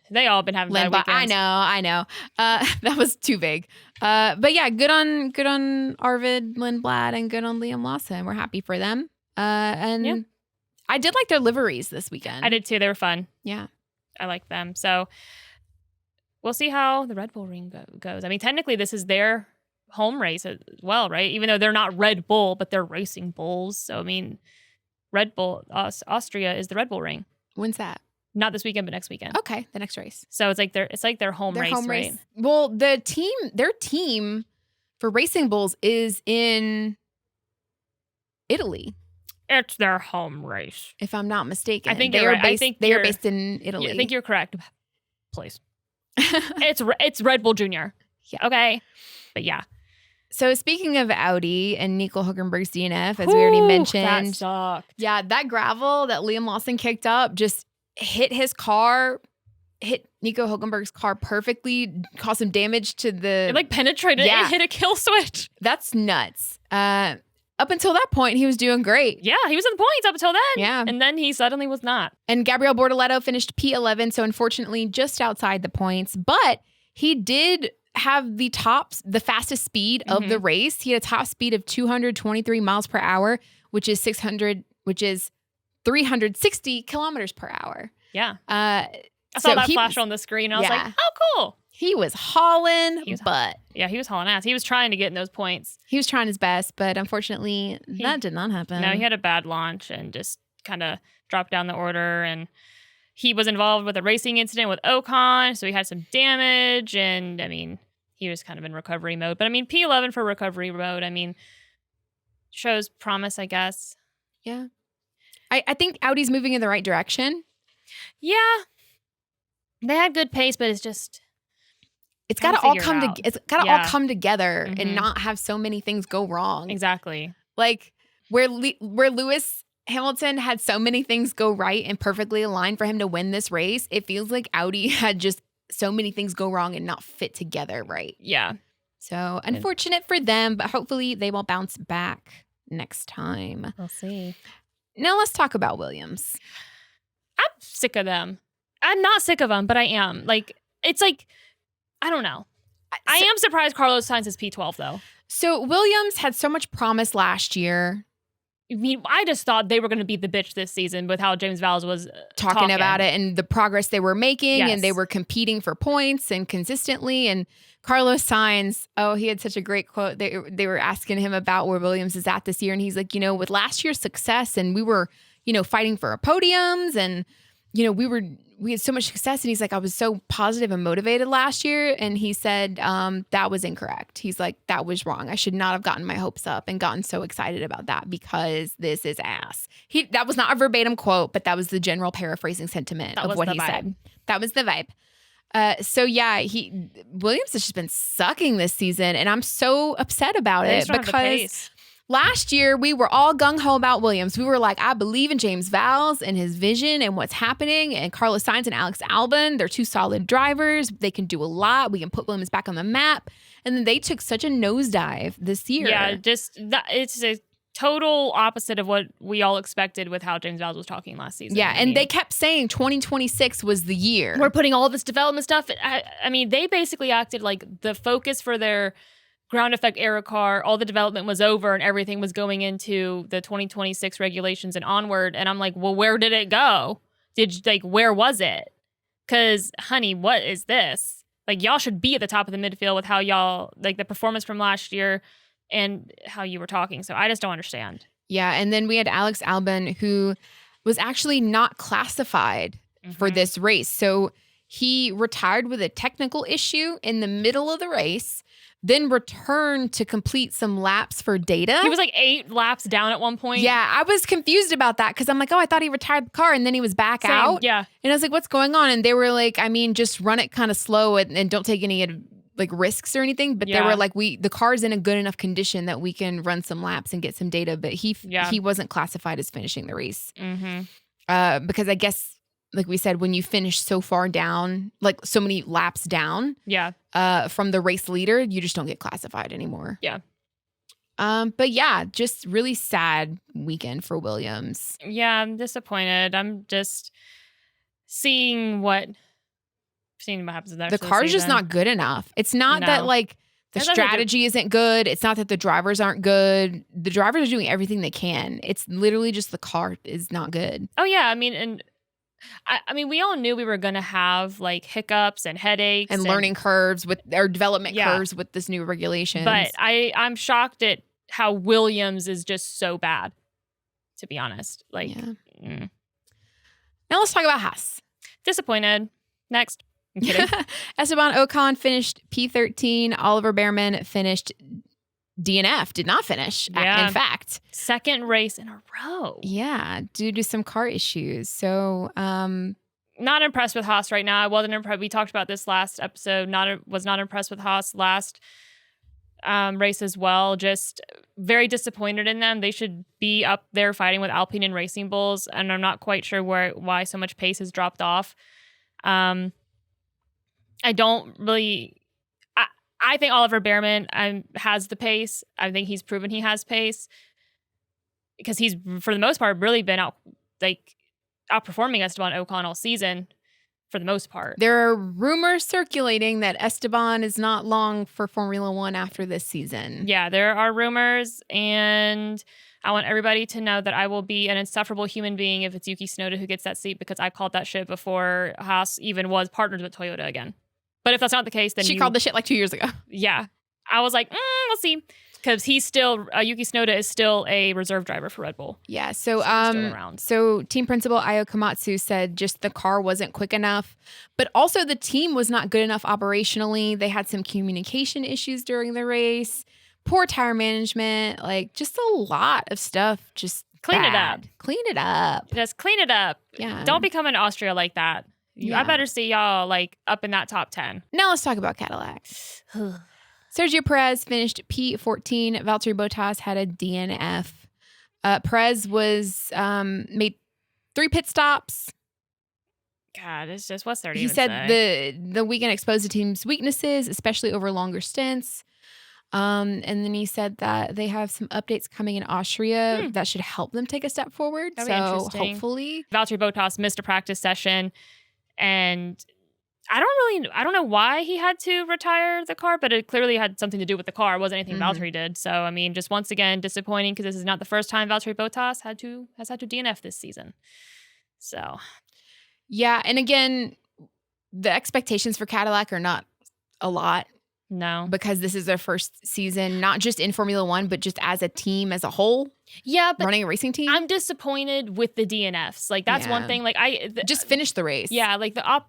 They all been having bad weekends. I know. That was too vague. But yeah, good on Arvid Lindblad and good on Liam Lawson. We're happy for them. And I did like their liveries this weekend. I did too. They were fun. Yeah. I like them. So we'll see how the Red Bull Ring goes. I mean, technically this is their home race as well, right? Even though they're not Red Bull, but they're Racing Bulls. So, I mean, Red Bull, Austria is the Red Bull Ring. When's that? Not this weekend, but next weekend. Okay, the next race. So it's like their home race, right? Well, their team for Racing Bulls is in Italy. It's their home race, if I'm not mistaken. I think they are based. They are based in Italy. Yeah, I think you're correct. Please, it's Red Bull Junior. Yeah. Okay, but yeah. So speaking of Audi and Nico Hulkenberg's DNF, as we already mentioned, that sucked. Yeah, that gravel that Liam Lawson kicked up just hit his car, hit Nico Hulkenberg's car perfectly, caused some damage to the... It penetrated and hit a kill switch. That's nuts. Up until that point, he was doing great. Yeah, he was in the points up until then. Yeah. And then he suddenly was not. And Gabriel Bortoleto finished P11, so unfortunately just outside the points. But he did have the fastest speed of the race. He had a top speed of 223 miles per hour, which is 360 kilometers per hour. Yeah. I saw that flash on the screen. I was like, oh, cool. He was hauling butt. Yeah, he was hauling ass. He was trying to get in those points. He was trying his best, but unfortunately, that did not happen. No, he had a bad launch and just kind of dropped down the order. And he was involved with a racing incident with Ocon, so he had some damage. And, I mean, he was kind of in recovery mode. But, I mean, P11 for recovery mode, I mean, shows promise, I guess. Yeah. I think Audi's moving in the right direction. Yeah. They had good pace, but it's just... It's got to all come together and not have so many things go wrong. Exactly. Like where Lewis Hamilton had so many things go right and perfectly aligned for him to win this race, it feels like Audi had just so many things go wrong and not fit together right. Yeah. So unfortunate for them, but hopefully they will bounce back next time. We'll see. Now let's talk about Williams. I'm sick of them. I'm not sick of them, but I am. It's like, I don't know. I am surprised Carlos Sainz is P12, though. So Williams had so much promise last year. I mean, I just thought they were going to beat the bitch this season with how James Vowles was talking about it and the progress they were making, and they were competing for points and consistently. And Carlos Sainz, he had such a great quote. They were asking him about where Williams is at this year, and he's like, with last year's success, and we were, fighting for podiums, and we we had so much success. And he's like, I was so positive and motivated last year. And he said, that was incorrect. He's like, that was wrong. I should not have gotten my hopes up and gotten so excited about that because this is ass. That was not a verbatim quote, but that was the general paraphrasing sentiment of what he said. That was the vibe. So yeah, Williams has just been sucking this season, and I'm so upset about it because last year we were all gung-ho about Williams. We were like, I believe in James Vowles and his vision and what's happening, and Carlos Sainz and Alex Albon, they're two solid drivers. They can do a lot. We can put Williams back on the map. And then they took such a nosedive this year. Yeah, it's a total opposite of what we all expected with how James Vowles was talking last season. Yeah, and they kept saying 2026 was the year. We're putting all this development stuff. I mean, they basically acted like the focus for their ground effect aero car, all the development was over and everything was going into the 2026 regulations and onward. And I'm like, well, where did it go? Where was it? Because, honey, what is this? Like, y'all should be at the top of the midfield with how y'all, like, the performance from last year and how you were talking. So I just don't understand. Yeah, and then we had Alex Albon, who was actually not classified for this race. So he retired with a technical issue in the middle of the race, then returned to complete some laps for data. He was like 8 laps down at one point. Yeah, I was confused about that because I'm like, oh, I thought he retired the car, and then he was back out. Yeah. And I was like, what's going on? And they were like, I mean, just run it kind of slow and don't take any like risks or anything. But they were like, the car's in a good enough condition that we can run some laps and get some data. But he wasn't classified as finishing the race. Because I guess, like we said, when you finish so far down, like so many laps down from the race leader, you just don't get classified anymore. Yeah. But yeah, just really sad weekend for Williams. Yeah, I'm disappointed. I'm just seeing what happens in the car's just not good enough. It's not that like the strategy isn't good. It's not that the drivers aren't good. The drivers are doing everything they can. It's literally just the car is not good. Oh yeah, I mean, we all knew we were going to have like hiccups and headaches and learning curves development curves with this new regulation. But I'm shocked at how Williams is just so bad, to be honest. Like, Now let's talk about Haas. Disappointed. Next. I'm kidding. Esteban Ocon finished P13. Oliver Behrman finished DNF, did not finish, in fact. Second race in a row. Yeah, due to some car issues. So, not impressed with Haas right now. I wasn't impressed. We talked about this last episode. Was not impressed with Haas last race as well. Just very disappointed in them. They should be up there fighting with Alpine and Racing Bulls, and I'm not quite sure why so much pace has dropped off. I don't really... I think Oliver Behrman has the pace. I think he's proven he has pace because he's, for the most part, really been outperforming Esteban Ocon all season for the most part. There are rumors circulating that Esteban is not long for Formula One after this season. Yeah, there are rumors, and I want everybody to know that I will be an insufferable human being if it's Yuki Tsunoda who gets that seat because I called that shit before Haas even was partnered with Toyota again. But if that's not the case, then she called the shit like 2 years ago. Yeah. I was like, we'll see. Because he's still, Yuki Tsunoda is still a reserve driver for Red Bull. Yeah. So team principal Ayo Komatsu said just the car wasn't quick enough, but also the team was not good enough operationally. They had some communication issues during the race, poor tire management, like just a lot of stuff. Just clean it up. Clean it up. Just clean it up. Yeah. Don't become an Austria like that. Yeah. I better see y'all like up in that top 10. Now let's talk about Cadillac. Sergio Perez finished P14. Valtteri Bottas had a DNF. Perez was made 3 pit stops. God, it's just what's there to He even said say? the weekend exposed the team's weaknesses, especially over longer stints. And then he said that they have some updates coming in Austria that should help them take a step forward. That'd be interesting. Hopefully, Valtteri Bottas missed a practice session. And I don't know why he had to retire the car, but it clearly had something to do with the car. It wasn't anything Valtteri did. So, I mean, just once again, disappointing because this is not the first time Valtteri Bottas has had to DNF this season. So, yeah. And again, the expectations for Cadillac are not a lot. No. Because this is their first season, not just in Formula One, but just as a team as a whole. Yeah, but running a racing team. I'm disappointed with the DNFs. Like, that's one thing. Like, just finish the race. Yeah, like the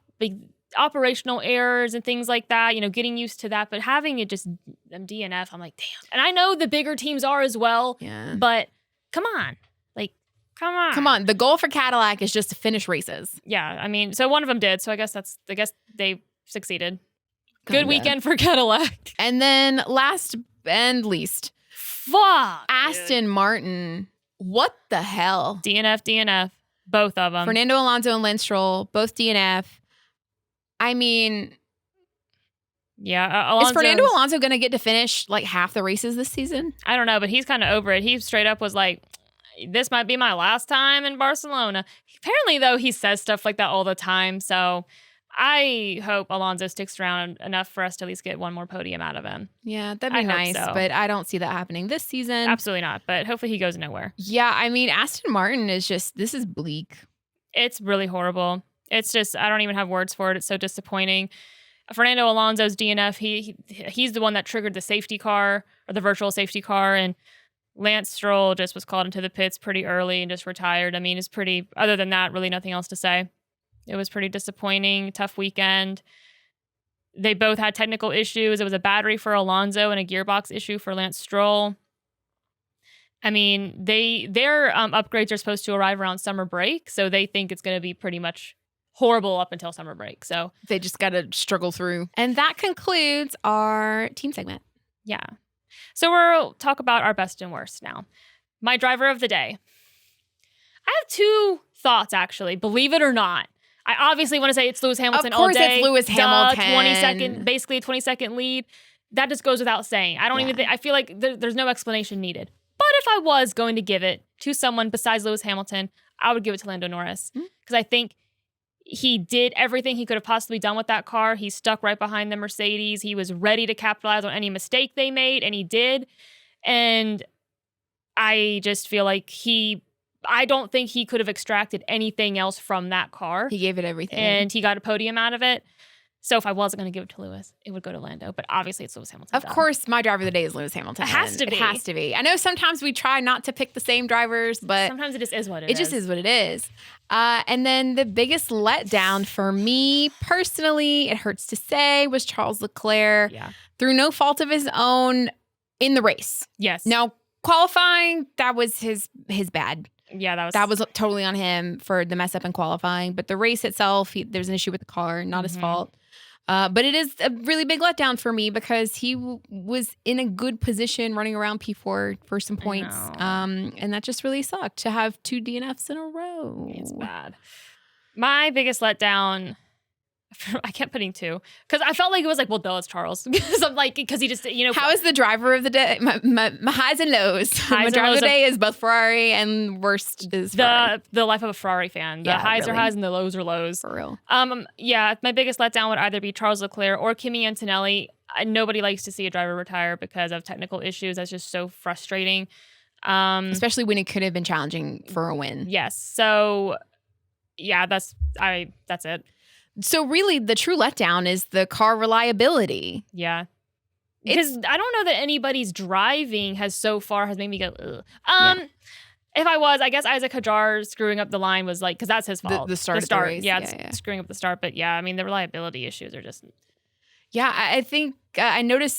operational errors and things like that, getting used to that. But having it just them DNF, I'm like, damn. And I know the bigger teams are as well. Yeah. But come on. Like, come on. Come on. The goal for Cadillac is just to finish races. Yeah. I mean, so one of them did. So I guess they succeeded. Good weekend for Cadillac. And then last and least, Aston Martin. What the hell? DNF. Both of them. Fernando Alonso and Lance Stroll, both DNF. I mean, yeah. Is Fernando Alonso going to get to finish like half the races this season? I don't know, but he's kind of over it. He straight up was like, this might be my last time in Barcelona. Apparently, though, he says stuff like that all the time. So I hope Alonso sticks around enough for us to at least get one more podium out of him. Yeah, that'd be nice, but I don't see that happening this season. Absolutely not, but hopefully he goes nowhere. Yeah, I mean, Aston Martin is this is bleak. It's really horrible. It's just, I don't even have words for it. It's so disappointing. Fernando Alonso's DNF, he's the one that triggered the safety car, or the virtual safety car, and Lance Stroll just was called into the pits pretty early and just retired. I mean, it's pretty, other than that, really nothing else to say. It was pretty disappointing, tough weekend. They both had technical issues. It was a battery for Alonso and a gearbox issue for Lance Stroll. I mean, their upgrades are supposed to arrive around summer break, so they think it's going to be pretty much horrible up until summer break. So they just got to struggle through. And that concludes our team segment. Yeah. So we'll talk about our best and worst now. My driver of the day. I have two thoughts, actually, believe it or not. I obviously want to say it's Lewis Hamilton all day. Of course it's Lewis Hamilton. Basically a 20-second lead. That just goes without saying. I don't even think, I feel like there's no explanation needed. But if I was going to give it to someone besides Lewis Hamilton, I would give it to Lando Norris. Because I think he did everything he could have possibly done with that car. He stuck right behind the Mercedes. He was ready to capitalize on any mistake they made, and he did. And I just feel like I don't think he could have extracted anything else from that car. He gave it everything. And he got a podium out of it. So if I wasn't going to give it to Lewis, it would go to Lando. But obviously it's Lewis Hamilton. Of course, my driver of the day is Lewis Hamilton. It has to be. It has to be. I know sometimes we try not to pick the same drivers, but sometimes it just is what it is. It just is what it is. And then the biggest letdown for me personally, it hurts to say, was Charles Leclerc. Yeah. Through no fault of his own in the race. Yes. Now, qualifying, that was his bad. Yeah, that was totally on him for the mess up in qualifying. But the race itself, there's an issue with the car, not his fault. But it is a really big letdown for me because he was in a good position running around P4 for some points. And that just really sucked to have 2 DNFs in a row. It's bad. My biggest letdown, I kept putting 2 because I felt like it was like, well, duh, it's Charles. Because I'm like, because he just, How is the driver of the day? My highs and lows. My driver of the day is both Ferrari and worst is Ferrari. The life of a Ferrari fan. The highs are highs and the lows are lows. For real. Yeah, my biggest letdown would either be Charles Leclerc or Kimi Antonelli. Nobody likes to see a driver retire because of technical issues. That's just so frustrating. Especially when it could have been challenging for a win. Yes. So, yeah, that's it. So really, the true letdown is the car reliability. Yeah. Because I don't know that anybody's driving has made me go, ugh. If I guess Isaac Hadjar screwing up the line was like, because that's his fault. The start. Of the race. Yeah, screwing up the start. But yeah, I mean, the reliability issues are just. Yeah, I think I noted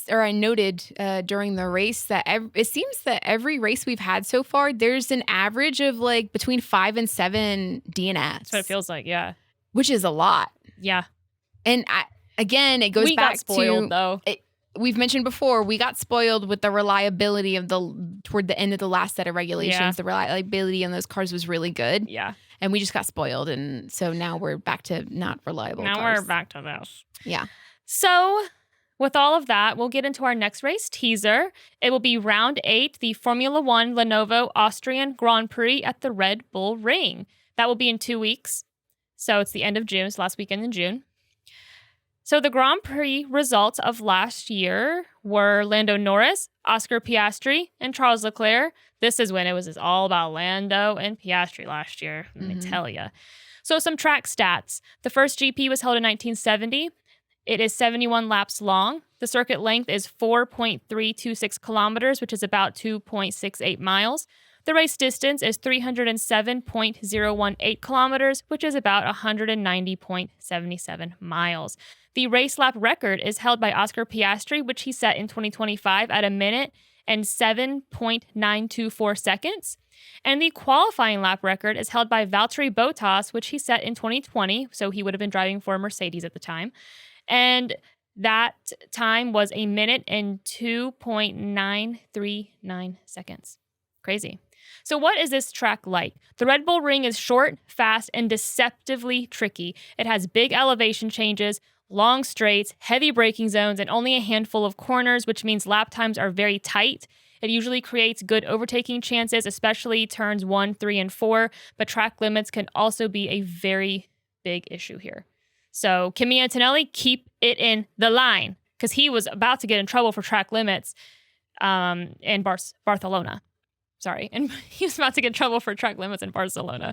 during the race that it seems that every race we've had so far, there's an average of like between 5 and 7 DNFs. That's what it feels like, yeah. Which is a lot. Yeah. And again, it goes back got spoiled, though. We've mentioned before, we got spoiled with the reliability of toward the end of the last set of regulations. Yeah. The reliability on those cars was really good. Yeah. And we just got spoiled. And so now we're back to not reliable cars. Now we're back to this. Yeah. So with all of that, we'll get into our next race teaser. It will be round 8, the Formula One Lenovo Austrian Grand Prix at the Red Bull Ring. That will be in 2 weeks. So it's the end of June. It's last weekend in June. So the Grand Prix results of last year were Lando Norris, Oscar Piastri, and Charles Leclerc. This is when it was all about Lando and Piastri last year, let me tell you. So some track stats. The first GP was held in 1970. It is 71 laps long. The circuit length is 4.326 kilometers, which is about 2.68 miles. The race distance is 307.018 kilometers, which is about 190.77 miles. The race lap record is held by Oscar Piastri, which he set in 2025 at 1 minute and 7.924 seconds. And the qualifying lap record is held by Valtteri Bottas, which he set in 2020, so he would have been driving for Mercedes at the time. And that time was 1 minute and 2.939 seconds. Crazy. So what is this track like? The Red Bull Ring is short, fast, and deceptively tricky. It has big elevation changes, long straights, heavy braking zones, and only a handful of corners, which means lap times are very tight. It usually creates good overtaking chances, especially turns 1, 3, and 4, but track limits can also be a very big issue here. So Kimi Antonelli, keep it in the line, because he was about to get in trouble for track limits in Barcelona. Sorry. And he was about to get in trouble for track limits in Barcelona.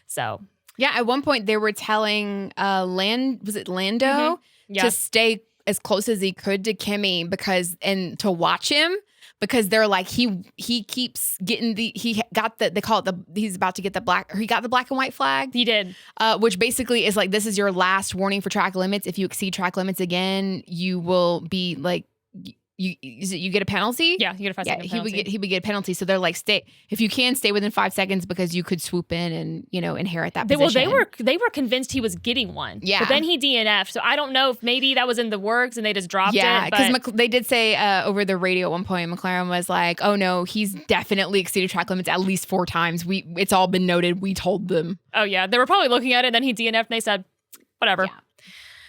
So yeah, at one point they were telling Lando to stay as close as he could to Kimi and to watch him, because they're like he keeps getting he got he's about to get the black and white flag. He did. Which basically is like, this is your last warning for track limits. If you exceed track limits again, you will be like, you get a penalty. Yeah, you get a 5-second penalty. He would get a penalty. So they're like, stay within 5 seconds, because you could swoop in and inherit that position. Well, they were convinced he was getting one. Yeah, but then he DNF'd. So I don't know if maybe that was in the works and they just dropped it. Yeah, because they did say over the radio at one point, McLaren was like, "Oh no, he's definitely exceeded track limits at least 4 times. It's all been noted. We told them." Oh yeah, they were probably looking at it. Then he DNF'd and they said, "Whatever." Yeah.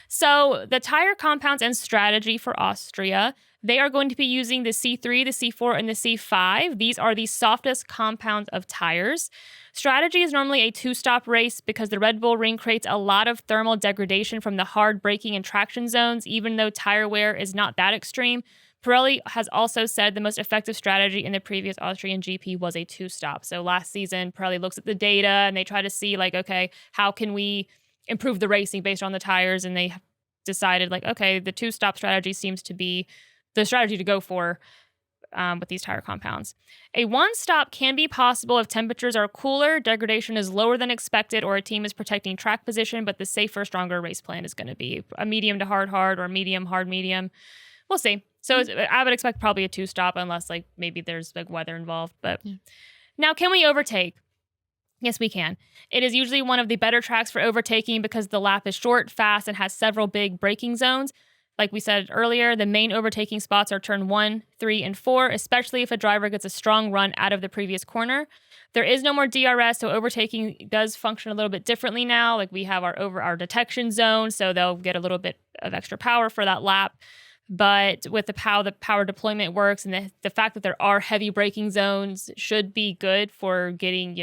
So the tire compounds and strategy for Austria. They are going to be using the C3, the C4, and the C5. These are the softest compounds of tires. Strategy is normally a 2-stop race because the Red Bull Ring creates a lot of thermal degradation from the hard braking and traction zones, even though tire wear is not that extreme. Pirelli has also said the most effective strategy in the previous Austrian GP was a 2-stop. So last season, Pirelli looks at the data and they try to see, like, okay, how can we improve the racing based on the tires? And they decided, like, okay, the 2-stop strategy seems to be the strategy to go for with these tire compounds. A 1-stop can be possible if temperatures are cooler, degradation is lower than expected, or a team is protecting track position, but the safer, stronger race plan is going to be a medium to hard, or medium, hard, medium. We'll see. So I would expect probably a 2-stop unless like maybe there's like weather involved. But Now, can we overtake? Yes, we can. It is usually one of the better tracks for overtaking because the lap is short, fast, and has several big braking zones. Like we said earlier, the main overtaking spots are turn 1, 3, and 4, especially if a driver gets a strong run out of the previous corner. There is no more DRS, so overtaking does function a little bit differently now. Like we have our detection zone, so they'll get a little bit of extra power for that lap. But with how the power deployment works and the fact that there are heavy braking zones should be good for getting,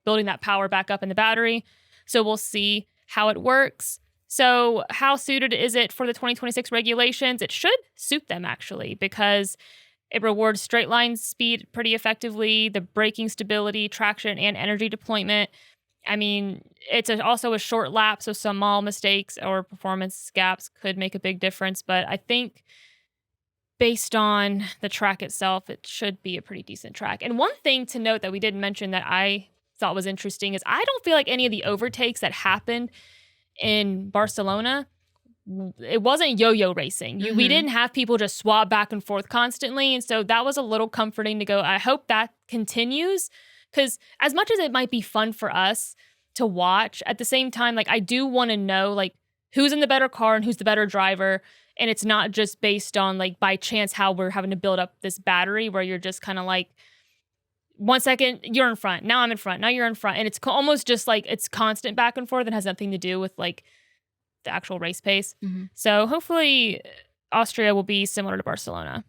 building that power back up in the battery. So we'll see how it works. So how suited is it for the 2026 regulations? It should suit them, actually, because it rewards straight line speed pretty effectively, the braking stability, traction, and energy deployment. I mean, it's also a short lap, so some small mistakes or performance gaps could make a big difference. But I think based on the track itself, it should be a pretty decent track. And one thing to note that we didn't mention that I thought was interesting is I don't feel like any of the overtakes that happened in Barcelona, it wasn't yo-yo racing. We didn't have people just swap back and forth constantly. And so that was a little comforting to go, I hope that continues. Because as much as it might be fun for us to watch, at the same time, like I do want to know like who's in the better car and who's the better driver. And it's not just based on like by chance how we're having to build up this battery where you're just kind of like, 1 second, you're in front. Now I'm in front. Now you're in front. And it's almost just like it's constant back and forth and has nothing to do with like the actual race pace. So hopefully Austria will be similar to Barcelona.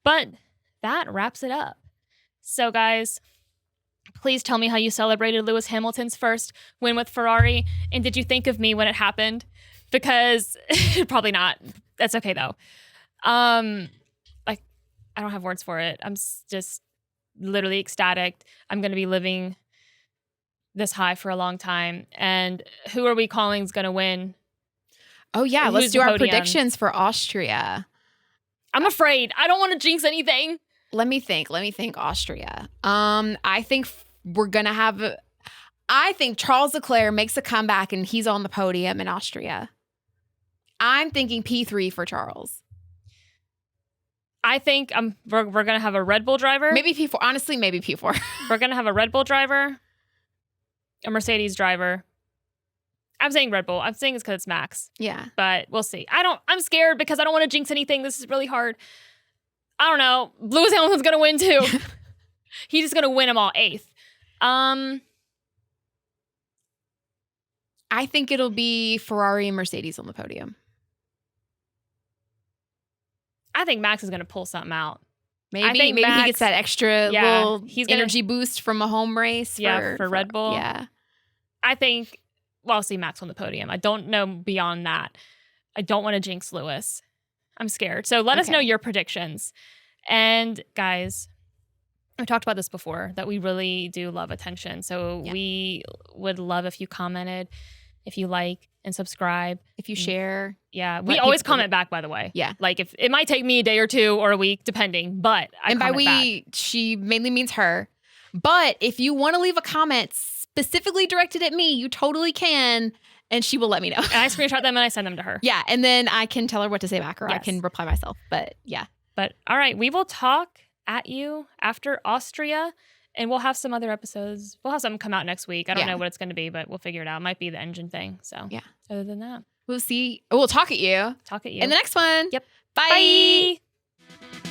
But that wraps it up. So guys, please tell me how you celebrated Lewis Hamilton's first win with Ferrari. And did you think of me when it happened? Because probably not. That's okay though. Like I don't have words for it. I'm just literally ecstatic. I'm going to be living this high for a long time. And who are we calling is going to win? Oh, yeah. Who's Let's do the our podium? predictions for Austria. I'm afraid. I don't want to jinx anything. Let me think, Austria. I think we're going to have... I think Charles Leclerc makes a comeback and he's on the podium in Austria. I'm thinking P3 for Charles. I think we're going to have a Red Bull driver. Maybe P4. Honestly, maybe P4. We're going to have a Red Bull driver, a Mercedes driver. I'm saying Red Bull. I'm saying it's because it's Max. Yeah. But we'll see. I'm scared because I don't want to jinx anything. This is really hard. I don't know. Lewis Hamilton's going to win too. He's just going to win them all 8th. I think it'll be Ferrari and Mercedes on the podium. I think Max is going to pull something out. Maybe Max, he gets that extra little he's energy boost from a home race. For Red Bull. Yeah. I think, I'll see Max on the podium. I don't know beyond that. I don't want to jinx Lewis. I'm scared. So let us know your predictions. And guys, we talked about this before, that we really do love attention. So we would love if you commented, if you like and subscribe. If you share. Yeah. We always comment back, by the way. Yeah. Like if it might take me a day or 2 or a week, depending, but I and by comment we, back. she mainly means her. But if you want to leave a comment specifically directed at me, you totally can. And she will let me know. And I screenshot them and I send them to her. Yeah. And then I can tell her what to say back, or I can reply myself. But yeah. But all right, we will talk at you after Austria, and we'll have some other episodes. We'll have something come out next week. I don't know what it's going to be, but we'll figure it out. It might be the engine thing. So yeah. Other than that, we'll talk at you. Talk at you in the next one. Yep. Bye. Bye.